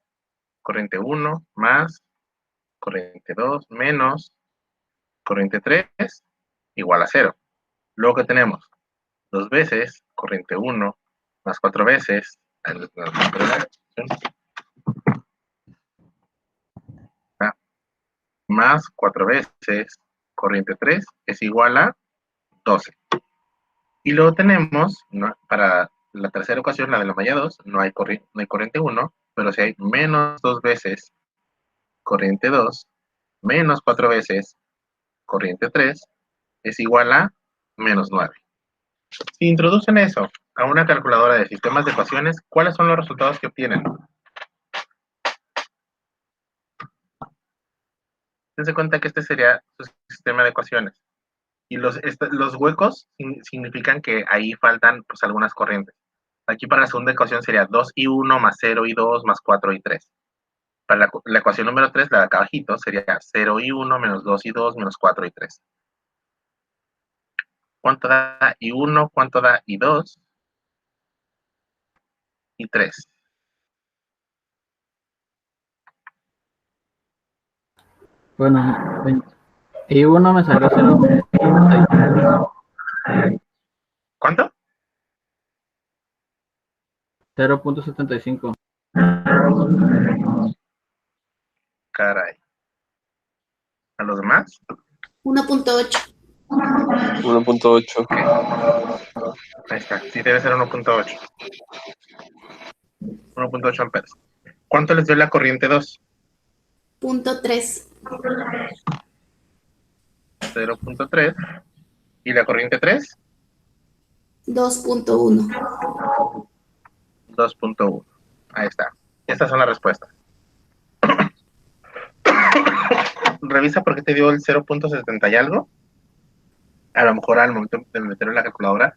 corriente 1 más corriente 2 menos corriente 3 igual a 0. Luego que tenemos 2 veces corriente 1 más 4 veces más 4 veces corriente 3 es igual a 12. Y luego tenemos, para la tercera ocasión, la de la malla 2, no hay corriente 1, pero si hay menos 2 veces corriente 2 menos 4 veces corriente 3 es igual a menos 9. Si introducen eso a una calculadora de sistemas de ecuaciones, ¿cuáles son los resultados que obtienen? Dense cuenta que este sería su sistema de ecuaciones. Y los huecos significan que ahí faltan pues algunas corrientes. Aquí para la segunda ecuación sería 2i1 más 0i2 más 4i3. Para la ecuación número 3, la de acá abajito, sería 0i1 menos 2i2 menos 4i3. ¿Cuánto da i1? ¿Cuánto da i2? I3. Bueno, I1 me salió 0.75. ¿Cuánto? 0.75. Caray. ¿A los demás? 1.8. 1.8. Ahí está. Sí, debe ser 1.8. 1.8 amperes. ¿Cuánto les dio la corriente 2? 0.3. 0.3. ¿Y la corriente 3? 2.1. 2.1. Ahí está. Estas son las respuestas. Revisa por qué te dio el 0.70 y algo. A lo mejor al momento de meterlo en la calculadora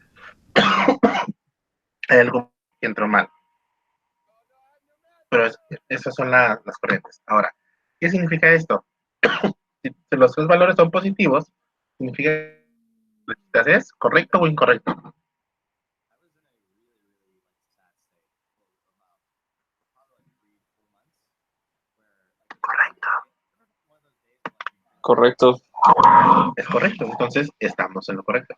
hay algo que entró mal. Pero esas son las corrientes. Ahora, ¿qué significa esto? Si los tres valores son positivos, significa que es correcto o incorrecto. Correcto. Correcto. Es correcto, entonces estamos en lo correcto.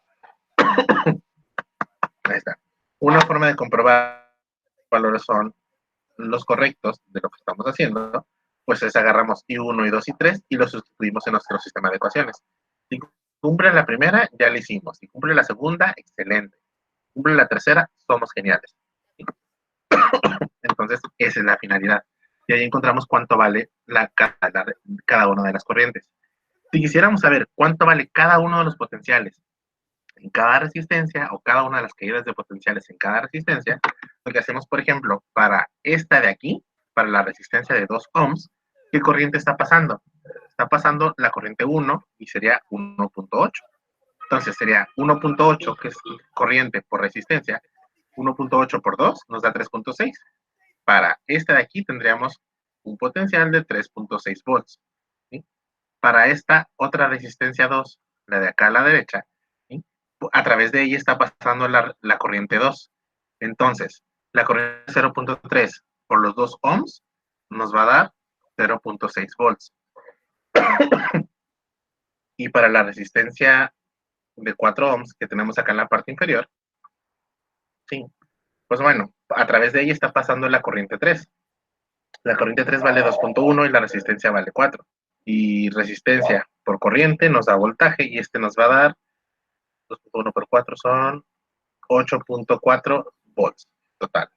Ahí está. Una forma de comprobar los valores son los correctos de lo que estamos haciendo, pues es agarramos I1, I2 y 3 y los sustituimos en nuestro sistema de ecuaciones. Si cumple la primera, ya la hicimos. Si cumple la segunda, excelente. Si cumple la tercera, somos geniales. Entonces, esa es la finalidad. Y ahí encontramos cuánto vale cada una de las corrientes. Si quisiéramos saber cuánto vale cada uno de los potenciales en cada resistencia o cada una de las caídas de potenciales en cada resistencia, lo que hacemos, por ejemplo, para esta de aquí, para la resistencia de 2 ohms, ¿qué corriente está pasando? Está pasando la corriente 1 y sería 1.8. Entonces sería 1.8, que es corriente por resistencia, 1.8 por 2 nos da 3.6. Para esta de aquí tendríamos un potencial de 3.6 volts. ¿Sí? Para esta otra resistencia 2, la de acá a la derecha, ¿sí? A través de ella está pasando la corriente 2. Entonces, la corriente 0.3 por los 2 ohms nos va a dar 0.6 volts. Y para la resistencia de 4 ohms que tenemos acá en la parte inferior, sí, pues bueno, a través de ella está pasando la corriente 3. La corriente 3 vale 2.1 y la resistencia vale 4. Y resistencia por corriente nos da voltaje y este nos va a dar 2.1 por 4 son 8.4 volts total.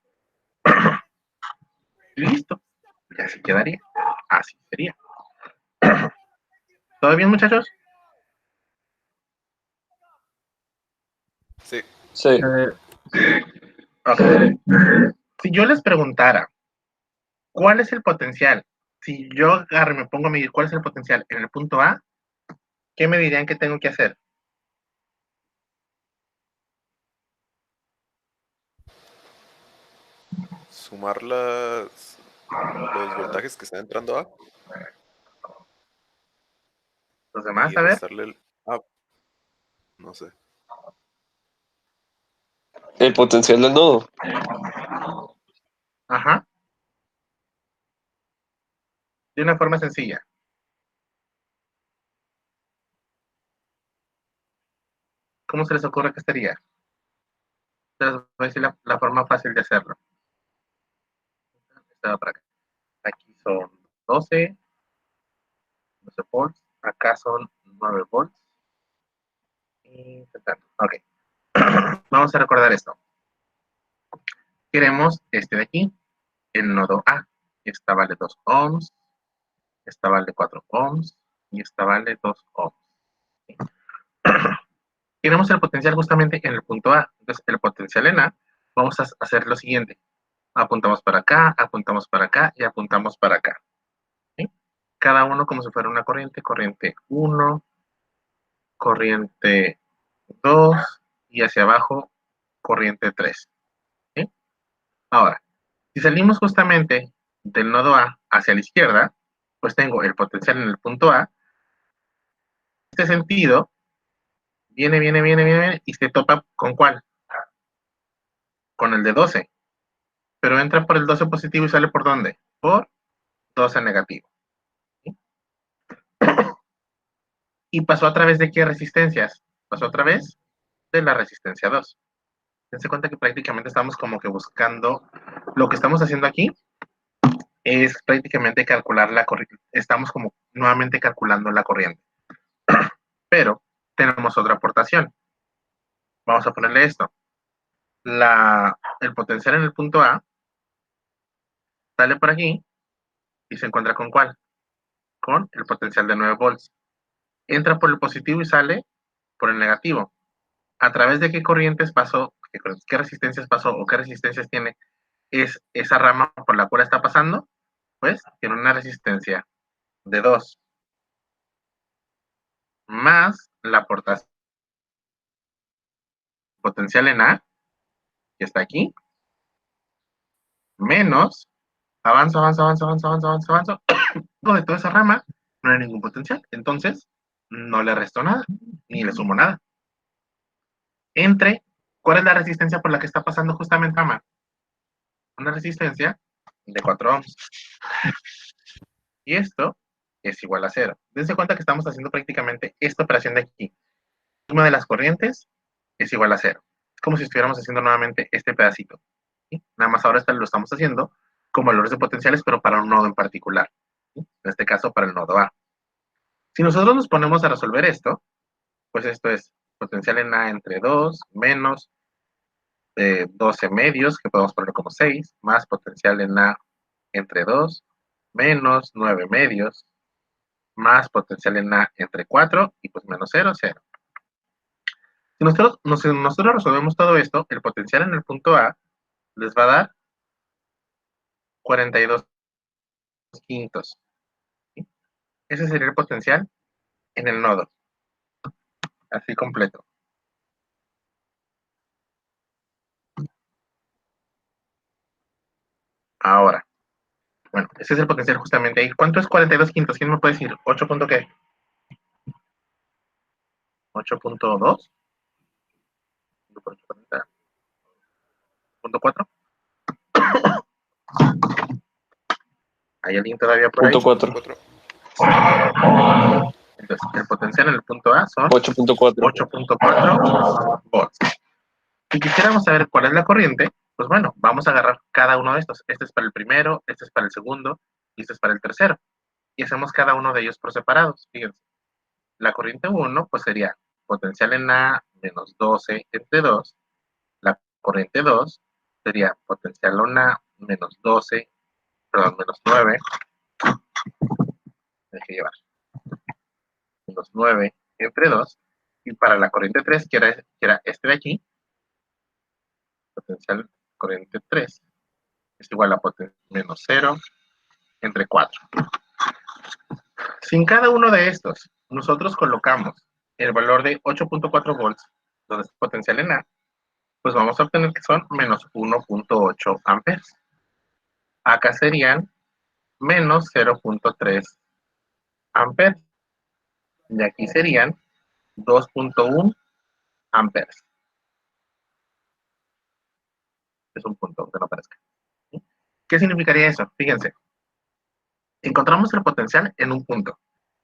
Y listo, ya así quedaría. Así sería. ¿Todo bien, muchachos? Sí. Sí. Ok. Si yo les preguntara, ¿cuál es el potencial? Si yo agarro y me pongo a medir cuál es el potencial en el punto A, ¿qué me dirían que tengo que hacer? Sumar los voltajes que están entrando a Los demás, y a ver. restarle el... Ah, no sé. El potencial del nodo. Ajá. De una forma sencilla. ¿Cómo se les ocurre que estaría? Les voy a decir la forma fácil de hacerlo. Esta va para acá. Aquí son 12 volts. Acá son 9 volts. Y ok. Vamos a recordar esto. Queremos este de aquí, el nodo A. Esta vale 2 ohms. Esta vale 4 ohms. Y esta vale 2 ohms. Queremos el potencial justamente en el punto A. Entonces, el potencial en A, vamos a hacer lo siguiente. Apuntamos para acá y apuntamos para acá. ¿Sí? Cada uno como si fuera una corriente. Corriente 1, corriente 2 y hacia abajo, corriente 3. ¿Sí? Ahora, si salimos justamente del nodo A hacia la izquierda, pues tengo el potencial en el punto A. En este sentido, viene y se topa ¿con cuál? Con el de 12. Pero entra por el 12 positivo y sale ¿por dónde? Por 12 negativo. ¿Sí? ¿Y pasó a través de qué resistencias? Pasó a través de la resistencia 2. Dense cuenta que prácticamente estamos como que buscando, lo que estamos haciendo aquí es prácticamente calcular la corriente, estamos como nuevamente calculando la corriente. Pero tenemos otra aportación. Vamos a ponerle esto. El potencial en el punto A sale por aquí y se encuentra ¿con cuál? Con el potencial de 9 volts. Entra por el positivo y sale por el negativo. ¿A través de qué corrientes pasó? ¿Qué resistencias pasó o qué resistencias tiene esa rama por la cual está pasando? Pues tiene una resistencia de 2 más la aportación potencial en A, que está aquí, menos, avanzo, de toda esa rama no hay ningún potencial, entonces no le resto nada, ni le sumo nada. ¿Cuál es la resistencia por la que está pasando justamente rama? Una resistencia de 4 ohms. Y esto es igual a 0. Dense cuenta que estamos haciendo prácticamente esta operación de aquí. Suma de las corrientes es igual a 0. Es como si estuviéramos haciendo nuevamente este pedacito. ¿Sí? Nada más ahora lo estamos haciendo con valores de potenciales, pero para un nodo en particular. ¿Sí? En este caso, para el nodo A. Si nosotros nos ponemos a resolver esto, pues esto es potencial en A entre 2 menos 12 medios, que podemos poner como 6, más potencial en A entre 2 menos 9 medios, más potencial en A entre 4 y pues menos 0, 0. Si nosotros resolvemos todo esto, el potencial en el punto A les va a dar 42 quintos. ¿Sí? Ese sería el potencial en el nodo, así completo. Ahora, bueno, ese es el potencial justamente ahí. ¿Cuánto es 42 quintos? ¿Quién me puede decir? ¿8 punto qué? ¿8.2? ¿8.4? ¿Hay alguien todavía por ahí? Punto 4. 4. Entonces, el potencial en el punto A son 8.4. 8.4 volts. Si quisiéramos saber cuál es la corriente, pues bueno, vamos a agarrar cada uno de estos. Este es para el primero, este es para el segundo y este es para el tercero. Y hacemos cada uno de ellos por separados. Fíjense, la corriente 1 pues sería potencial en A menos 12 entre 2. La corriente 2 sería potencial en A menos 12, perdón, menos 9. Deje llevar. 9 entre 2, y para la corriente 3, que era este de aquí, potencial corriente 3 es igual a potencial menos 0 entre 4. Si en cada uno de estos nosotros colocamos el valor de 8.4 volts, donde es potencial en A, pues vamos a obtener que son menos 1.8 amperes. Acá serían menos 0.3 amperes. Y aquí serían 2.1 amperes. Es un punto, aunque no parezca. ¿Qué significaría eso? Fíjense. Encontramos el potencial en un punto,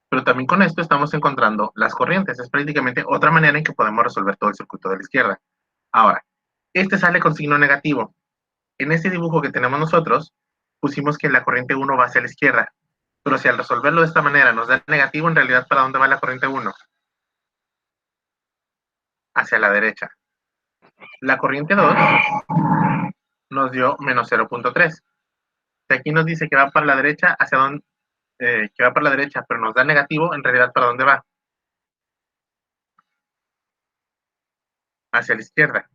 pero también con esto estamos encontrando las corrientes. Es prácticamente otra manera en que podemos resolver todo el circuito de la izquierda. Ahora, este sale con signo negativo. En este dibujo que tenemos nosotros, pusimos que la corriente 1 va hacia la izquierda, pero si al resolverlo de esta manera nos da negativo, en realidad, ¿para dónde va la corriente 1? Hacia la derecha. La corriente 2 nos dio menos 0.3. Si aquí nos dice que va para la derecha, ¿hacia dónde? Que va para la derecha, pero nos da negativo, en realidad, ¿para dónde va? Hacia la izquierda.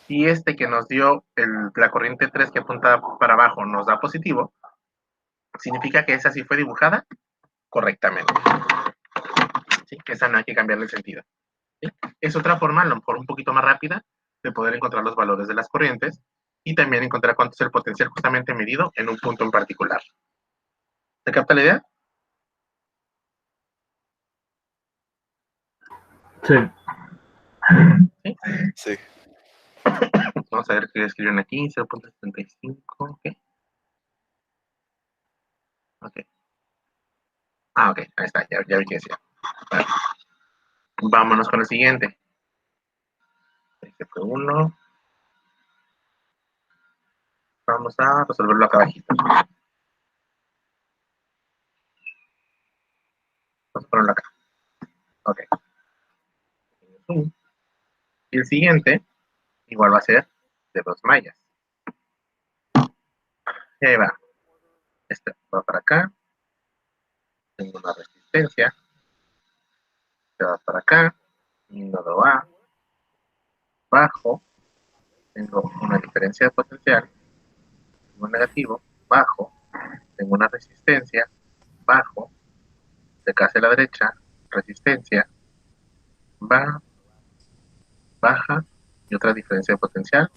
Y este que nos dio la corriente 3 que apunta para abajo nos da positivo, significa que esa sí fue dibujada correctamente. ¿Sí? Esa no hay que cambiarle el sentido. ¿Sí? Es otra forma, a lo mejor un poquito más rápida, de poder encontrar los valores de las corrientes y también encontrar cuánto es el potencial justamente medido en un punto en particular. ¿Se capta la idea? Sí. ¿Sí? Sí. Vamos a ver qué escribieron aquí, 0.75, ok. Ok. Ah, ok, ahí está, ya vi qué decía. Vale. Vámonos con el siguiente. Este fue uno. Vamos a resolverlo acá abajito. Vamos a ponerlo acá. Ok. Y el siguiente, igual va a ser de 2 mallas. Y ahí va. Este va para acá. Tengo una resistencia. Este va para acá. Un nodo A. Bajo. Tengo una diferencia de potencial. Tengo un negativo. Bajo. Tengo una resistencia. Bajo. Se cae hacia la derecha. Resistencia. Va. Baja. Y otra diferencia de potencial.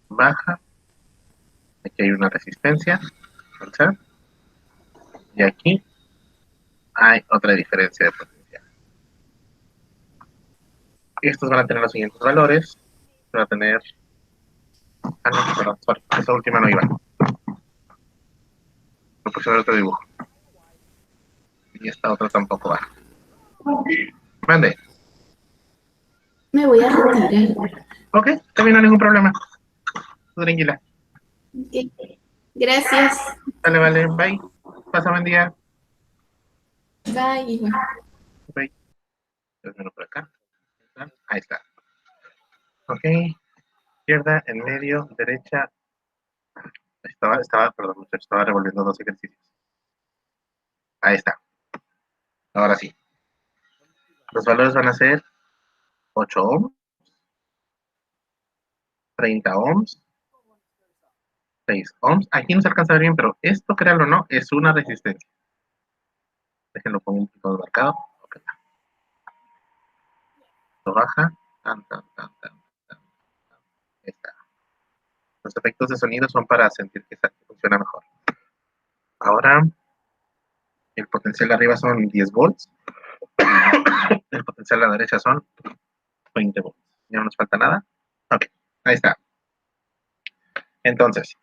Baja. Aquí hay una resistencia. ¿Sí? Y aquí hay otra diferencia de potencial. Estos van a tener los siguientes valores. Van a tener... Ah, no, perdón, sorry. Esa última no iba. Lo puse en otro dibujo. Y esta otra tampoco va. Mande. Me voy a retirar. Ok, también no hay ningún problema. Tranquila. Ok. Gracias. Vale, vale, bye. Pasa buen día. Bye. Igual. Bye. Déjame por acá. Ahí está. Ok. Izquierda, en medio, derecha. Perdón, estaba revolviendo dos ejercicios. Ahí está. Ahora sí. Los valores van a ser 8 ohms, 30 ohms, 6 ohms. Aquí no se alcanza a ver bien, pero esto, créanlo o no, es una resistencia. Déjenlo pongo un poquito marcado. Okay. Lo baja. Tan, tan, tan, tan, tan. Ahí está. Los efectos de sonido son para sentir que funciona mejor. Ahora, el potencial de arriba son 10 volts. El potencial de la derecha son 20 volts. ¿Ya no nos falta nada? Ok, ahí está. Entonces,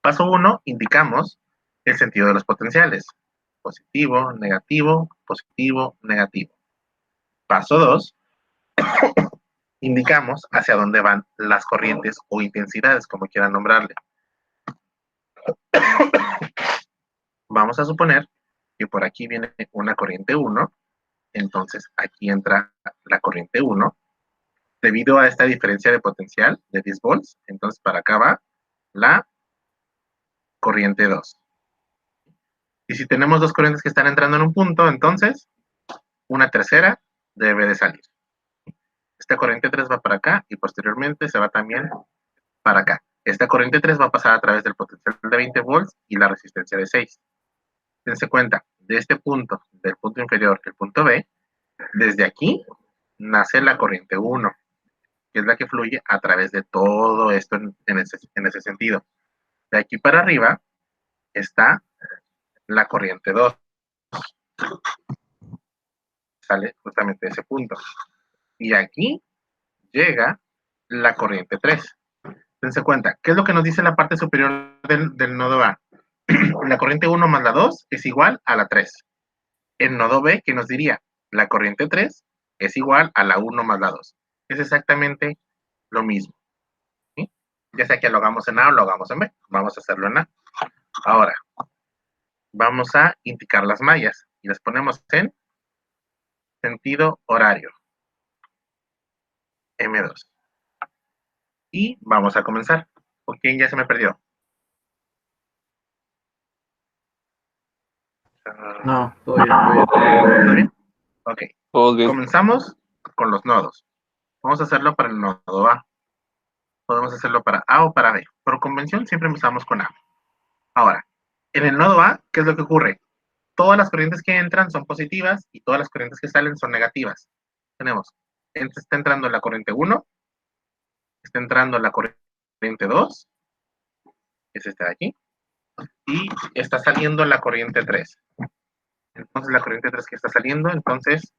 paso 1, indicamos el sentido de los potenciales. Positivo, negativo, positivo, negativo. Paso 2, indicamos hacia dónde van las corrientes o intensidades, como quieran nombrarle. Vamos a suponer que por aquí viene una corriente 1, entonces aquí entra la corriente 1. Debido a esta diferencia de potencial de 10 volts, entonces para acá va la corriente 2. Y si tenemos dos corrientes que están entrando en un punto, entonces una tercera debe de salir. Esta corriente 3 va para acá y posteriormente se va también para acá. Esta corriente 3 va a pasar a través del potencial de 20 volts y la resistencia de 6. Dense cuenta, de este punto, del punto inferior, el punto B, desde aquí nace la corriente 1, que es la que fluye a través de todo esto en ese sentido. De aquí para arriba está la corriente 2. Sale justamente de ese punto. Y aquí llega la corriente 3. Dense cuenta, ¿qué es lo que nos dice la parte superior del nodo A? La corriente 1 más la 2 es igual a la 3. El nodo B, ¿qué nos diría? La corriente 3 es igual a la 1 más la 2. Es exactamente lo mismo. ¿Sí? Ya sea que lo hagamos en A o lo hagamos en B. Vamos a hacerlo en A. Ahora, vamos a indicar las mallas y las ponemos en sentido horario. M2. Y vamos a comenzar. ¿Por quién ya se me perdió? No, todo bien. ¿Todo bien? Ok. Todos bien. Comenzamos con los nodos. Vamos a hacerlo para el nodo A. Podemos hacerlo para A o para B. Por convención siempre empezamos con A. Ahora, en el nodo A, ¿qué es lo que ocurre? Todas las corrientes que entran son positivas y todas las corrientes que salen son negativas. Tenemos, está entrando la corriente 1, está entrando la corriente 2, es esta de aquí, y está saliendo la corriente 3. Entonces la corriente 3 que está saliendo, entonces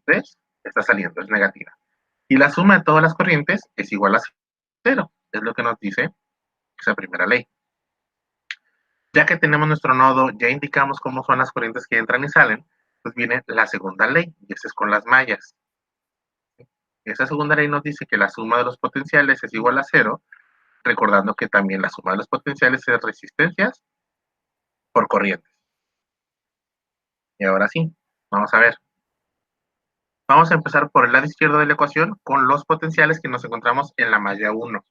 3 está saliendo, es negativa. Y la suma de todas las corrientes es igual a 0. Es lo que nos dice esa primera ley. Ya que tenemos nuestro nodo, ya indicamos cómo son las corrientes que entran y salen, pues viene la segunda ley, y esa es con las mallas. Esa segunda ley nos dice que la suma de los potenciales es igual a 0, recordando que también la suma de los potenciales es resistencias por corrientes. Y ahora sí, vamos a ver. Vamos a empezar por el lado izquierdo de la ecuación con los potenciales que nos encontramos en la malla 1.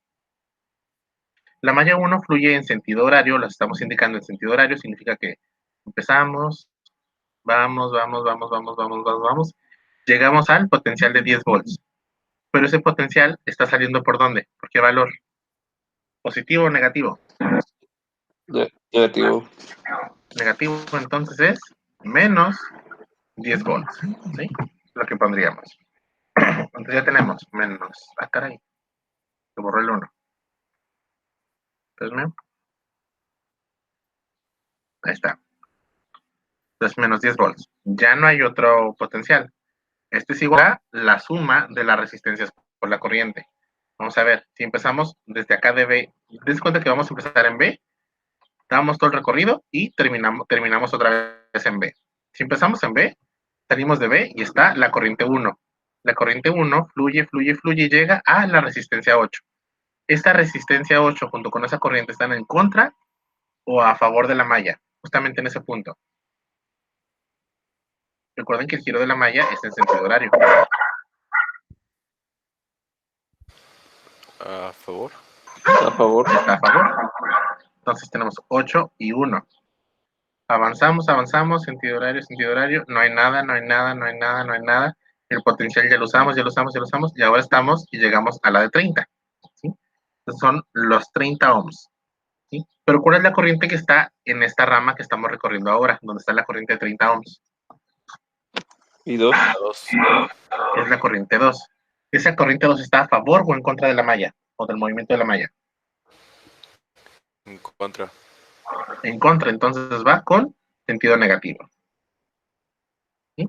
La malla 1 fluye en sentido horario, las estamos indicando en sentido horario, significa que empezamos, vamos, llegamos al potencial de 10 volts. Pero ese potencial está saliendo ¿por dónde? ¿Por qué valor? ¿Positivo o negativo? Negativo. Negativo, entonces es menos 10 volts. ¿Sí? Lo que pondríamos. Entonces ya tenemos menos. Ah, caray. Se borró el 1. Entonces, ahí está. Entonces, menos 10 volts. Ya no hay otro potencial. Esto es igual a la suma de las resistencias por la corriente. Vamos a ver, si empezamos desde acá de B, dense cuenta que vamos a empezar en B, damos todo el recorrido y terminamos otra vez en B. Si empezamos en B, salimos de B y está la corriente 1. La corriente 1 fluye y llega a la resistencia 8. Esta resistencia 8 junto con esa corriente están en contra o a favor de la malla, justamente en ese punto. Recuerden que el giro de la malla es en sentido horario. A favor. A favor. Está a favor. Entonces tenemos 8 y 1. Avanzamos, sentido horario, no hay nada. El potencial ya lo usamos, y ahora estamos y llegamos a la de 30. ¿Sí? Entonces son los 30 ohms. ¿Sí? Pero ¿cuál es la corriente que está en esta rama que estamos recorriendo ahora? Donde está la corriente de 30 ohms. Y 2. Es la corriente 2. ¿Esa corriente 2 está a favor o en contra de la malla? O del movimiento de la malla. En contra. En contra, entonces va con sentido negativo. ¿Sí?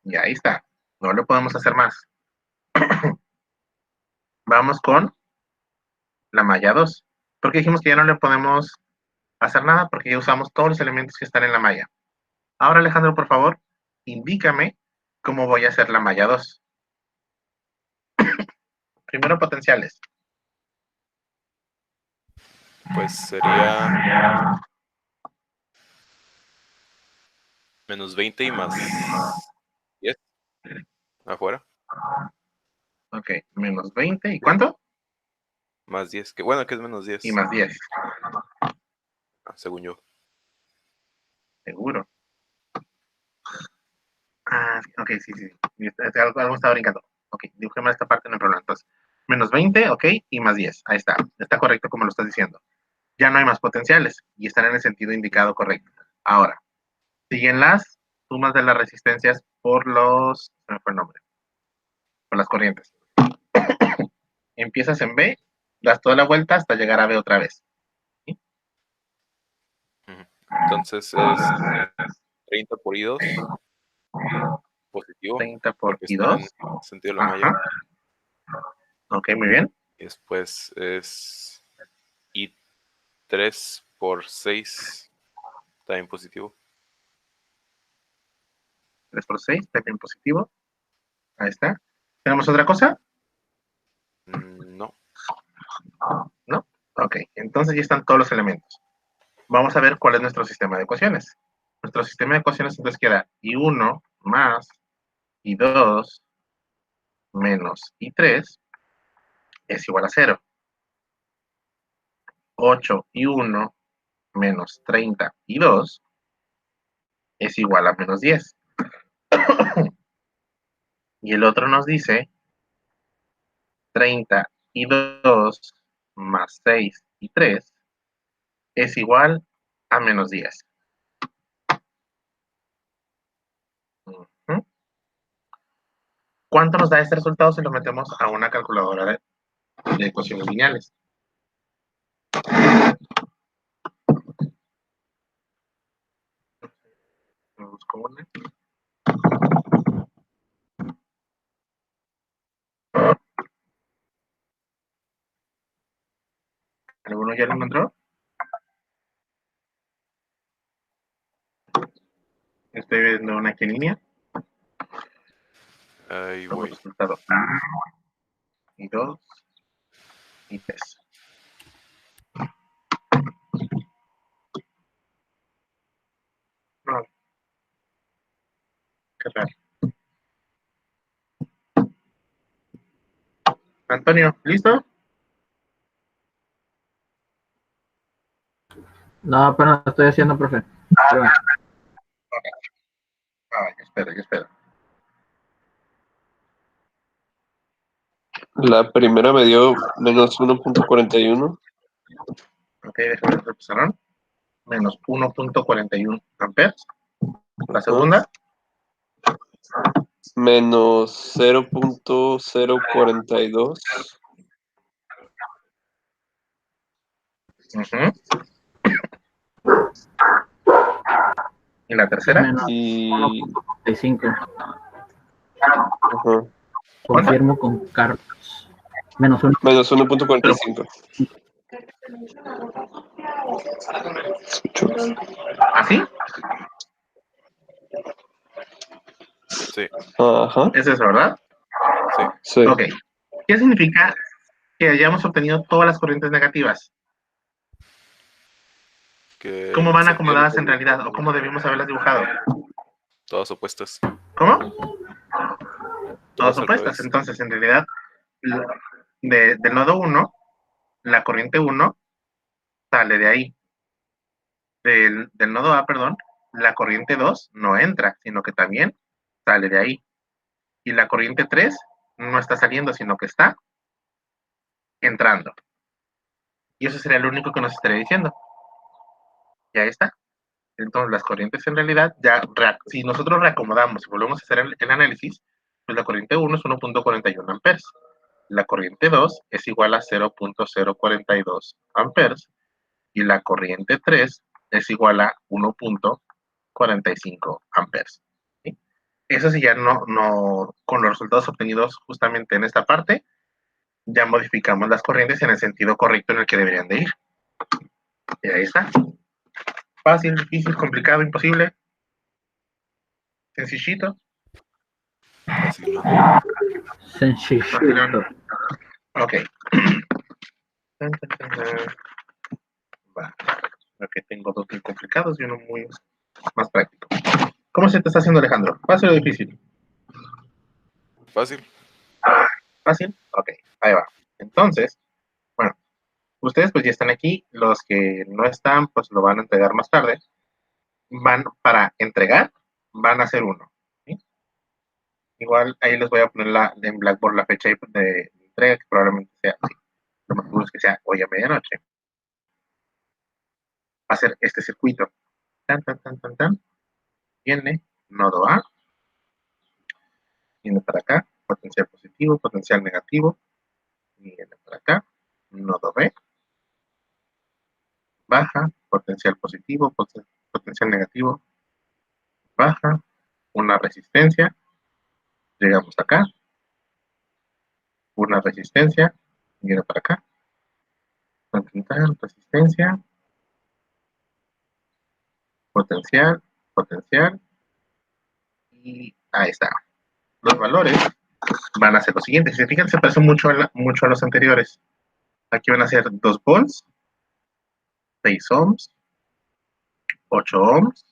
Y ahí está. No lo podemos hacer más. Vamos con la malla 2. Porque dijimos que ya no le podemos hacer nada porque ya usamos todos los elementos que están en la malla. Ahora, Alejandro, por favor, indícame cómo voy a hacer la malla 2. Primero, potenciales. Pues sería menos 20 y más 10 afuera. Ok, menos 20. ¿Y cuánto? Más 10. Que bueno que es menos 10. Y más 10. según yo. Seguro. Ah, ok, sí. Algo estaba brincando. Ok, dibujé mal esta parte, no hay problema. Entonces, menos 20, ok, y más 10. Ahí está. Está correcto como lo estás diciendo. Ya no hay más potenciales y están en el sentido indicado correcto. Ahora, siguen las sumas de las resistencias por los... Se me fue el nombre. Por las corrientes. Empiezas en B, das toda la vuelta hasta llegar a B otra vez. ¿Sí? Entonces es 30 por I2 positivo. 30 por porque está en I2. sentido de la malla. Ok, muy bien. Y después es I3 por 6, también positivo. 3 por 6, también positivo. Ahí está. ¿Tenemos otra cosa? No. ¿No? Ok, entonces ya están todos los elementos. Vamos a ver cuál es nuestro sistema de ecuaciones. Nuestro sistema de ecuaciones entonces queda I1 más I2 menos I3 es igual a 0. 8I1 menos 30I2 es igual a menos 10. Y el otro nos dice 30I2 más 6I3 es igual a menos 10. ¿Cuánto nos da este resultado si lo metemos a una calculadora de ecuaciones lineales? Busco una. ¿Alguno ya lo encontró? Estoy viendo una aquí en línea. Ahí Como voy. resultado y 2 y 3. No, qué raro. Antonio, ¿listo? No, apenas lo estoy haciendo, profe. Pero, Yo espero. La primera me dio menos 1.41. Ok, déjame ver el pizarrón. Menos 1.41 amperes. La segunda, Menos 0.042. y la tercera. menos Y 1.45. ajá, Confirmo con Carlos. Menos 1. menos 1.45. ¿Así? Sí, Ajá, ¿Es eso, verdad? sí. sí. Ok. ¿Qué significa que hayamos obtenido todas las corrientes negativas? Que ¿Cómo el van sentido de la acomodadas en corriente, realidad? ¿O cómo debimos haberlas dibujado? todas opuestas. ¿Cómo? Todas Todas al opuestas. revés. Entonces, en realidad, del nodo 1, la corriente 1 sale de ahí. Del nodo A, perdón, la corriente 2 no entra, sino que también sale de ahí. Y la corriente 3 no está saliendo, sino que está entrando. Y eso sería lo único que nos estaría diciendo. Y ahí está. Entonces, las corrientes en realidad, si nosotros reacomodamos y volvemos a hacer el análisis, pues la corriente 1 es 1.41 amperes. La corriente 2 es igual a 0.042 amperes. Y la corriente 3 es igual a 1.45 amperes. ¿Sí? Eso sí, ya no, con los resultados obtenidos justamente en esta parte, ya modificamos las corrientes en el sentido correcto en el que deberían de ir. Y ahí está. Fácil, difícil, complicado, imposible. Sencillito. Fácil. Sencillito. Ok. Va. Creo que tengo dos muy complicados y uno muy más práctico. ¿Cómo se te está haciendo, Alejandro? ¿Fácil o difícil? Fácil. ¿Fácil? Ok, ahí va. Entonces, bueno, Ustedes pues ya están aquí, los que no están pues lo van a entregar más tarde. Van para entregar, van a hacer uno. ¿Sí? Igual ahí les voy a poner en Blackboard la fecha de entrega, que probablemente sea, sí, lo más seguro es que sea hoy a medianoche. Va a ser este circuito. Tan, tan, tan, tan, tan. Viene nodo A, viene para acá, potencial positivo, potencial negativo, viene para acá, nodo B, baja, potencial positivo, potencial negativo, baja, una resistencia, llegamos acá, una resistencia, viene para acá, resistencia, potencial, potencial, y ahí está. Los valores van a ser los siguientes. Si se fijan, se parecen mucho a los anteriores. Aquí van a ser 2 volts, 6 ohms, 8 ohms,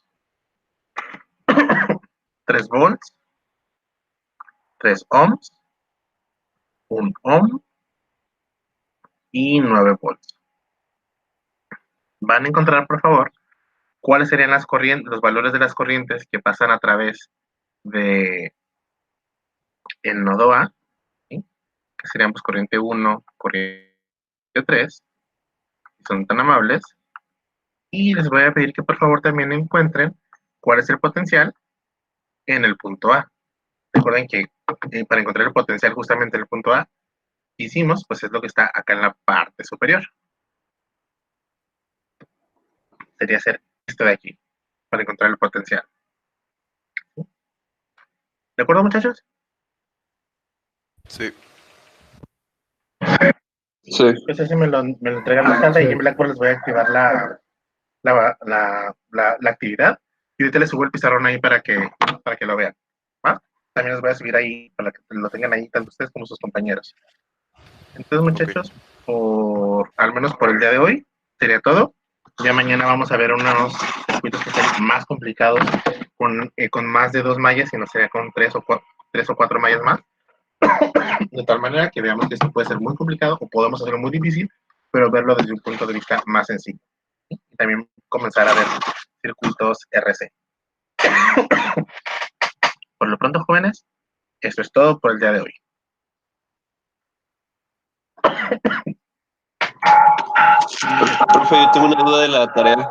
3 volts, 3 ohms, 1 ohm y 9 volts. Van a encontrar, por favor, cuáles serían las corrientes, los valores de las corrientes que pasan a través de el nodo A, ¿sí? Que serían pues corriente 1, corriente 3, si son tan amables. Y les voy a pedir que por favor también encuentren cuál es el potencial en el punto A. Recuerden que para encontrar el potencial justamente en el punto A, hicimos, pues es lo que está acá en la parte superior. Sería hacer esto de aquí, para encontrar el potencial. ¿De acuerdo, muchachos? Sí. Sí. Pues ese me lo entregan más tarde y en Blackboard les voy a activar la actividad. Y ahorita les subo el pizarrón ahí para que lo vean. ¿Va? También les voy a subir ahí para que lo tengan ahí tanto ustedes como sus compañeros. Entonces, muchachos, al menos por el día de hoy, sería todo. Ya mañana vamos a ver unos circuitos que sean más complicados, con más de 2 mallas, y no sería con 3 o 4 mallas más. De tal manera que veamos que esto puede ser muy complicado o podemos hacerlo muy difícil, pero verlo desde un punto de vista más sencillo. Y también comenzar a ver circuitos RC. Por lo pronto, jóvenes, eso es todo por el día de hoy. Profe, yo tengo una duda de la tarea.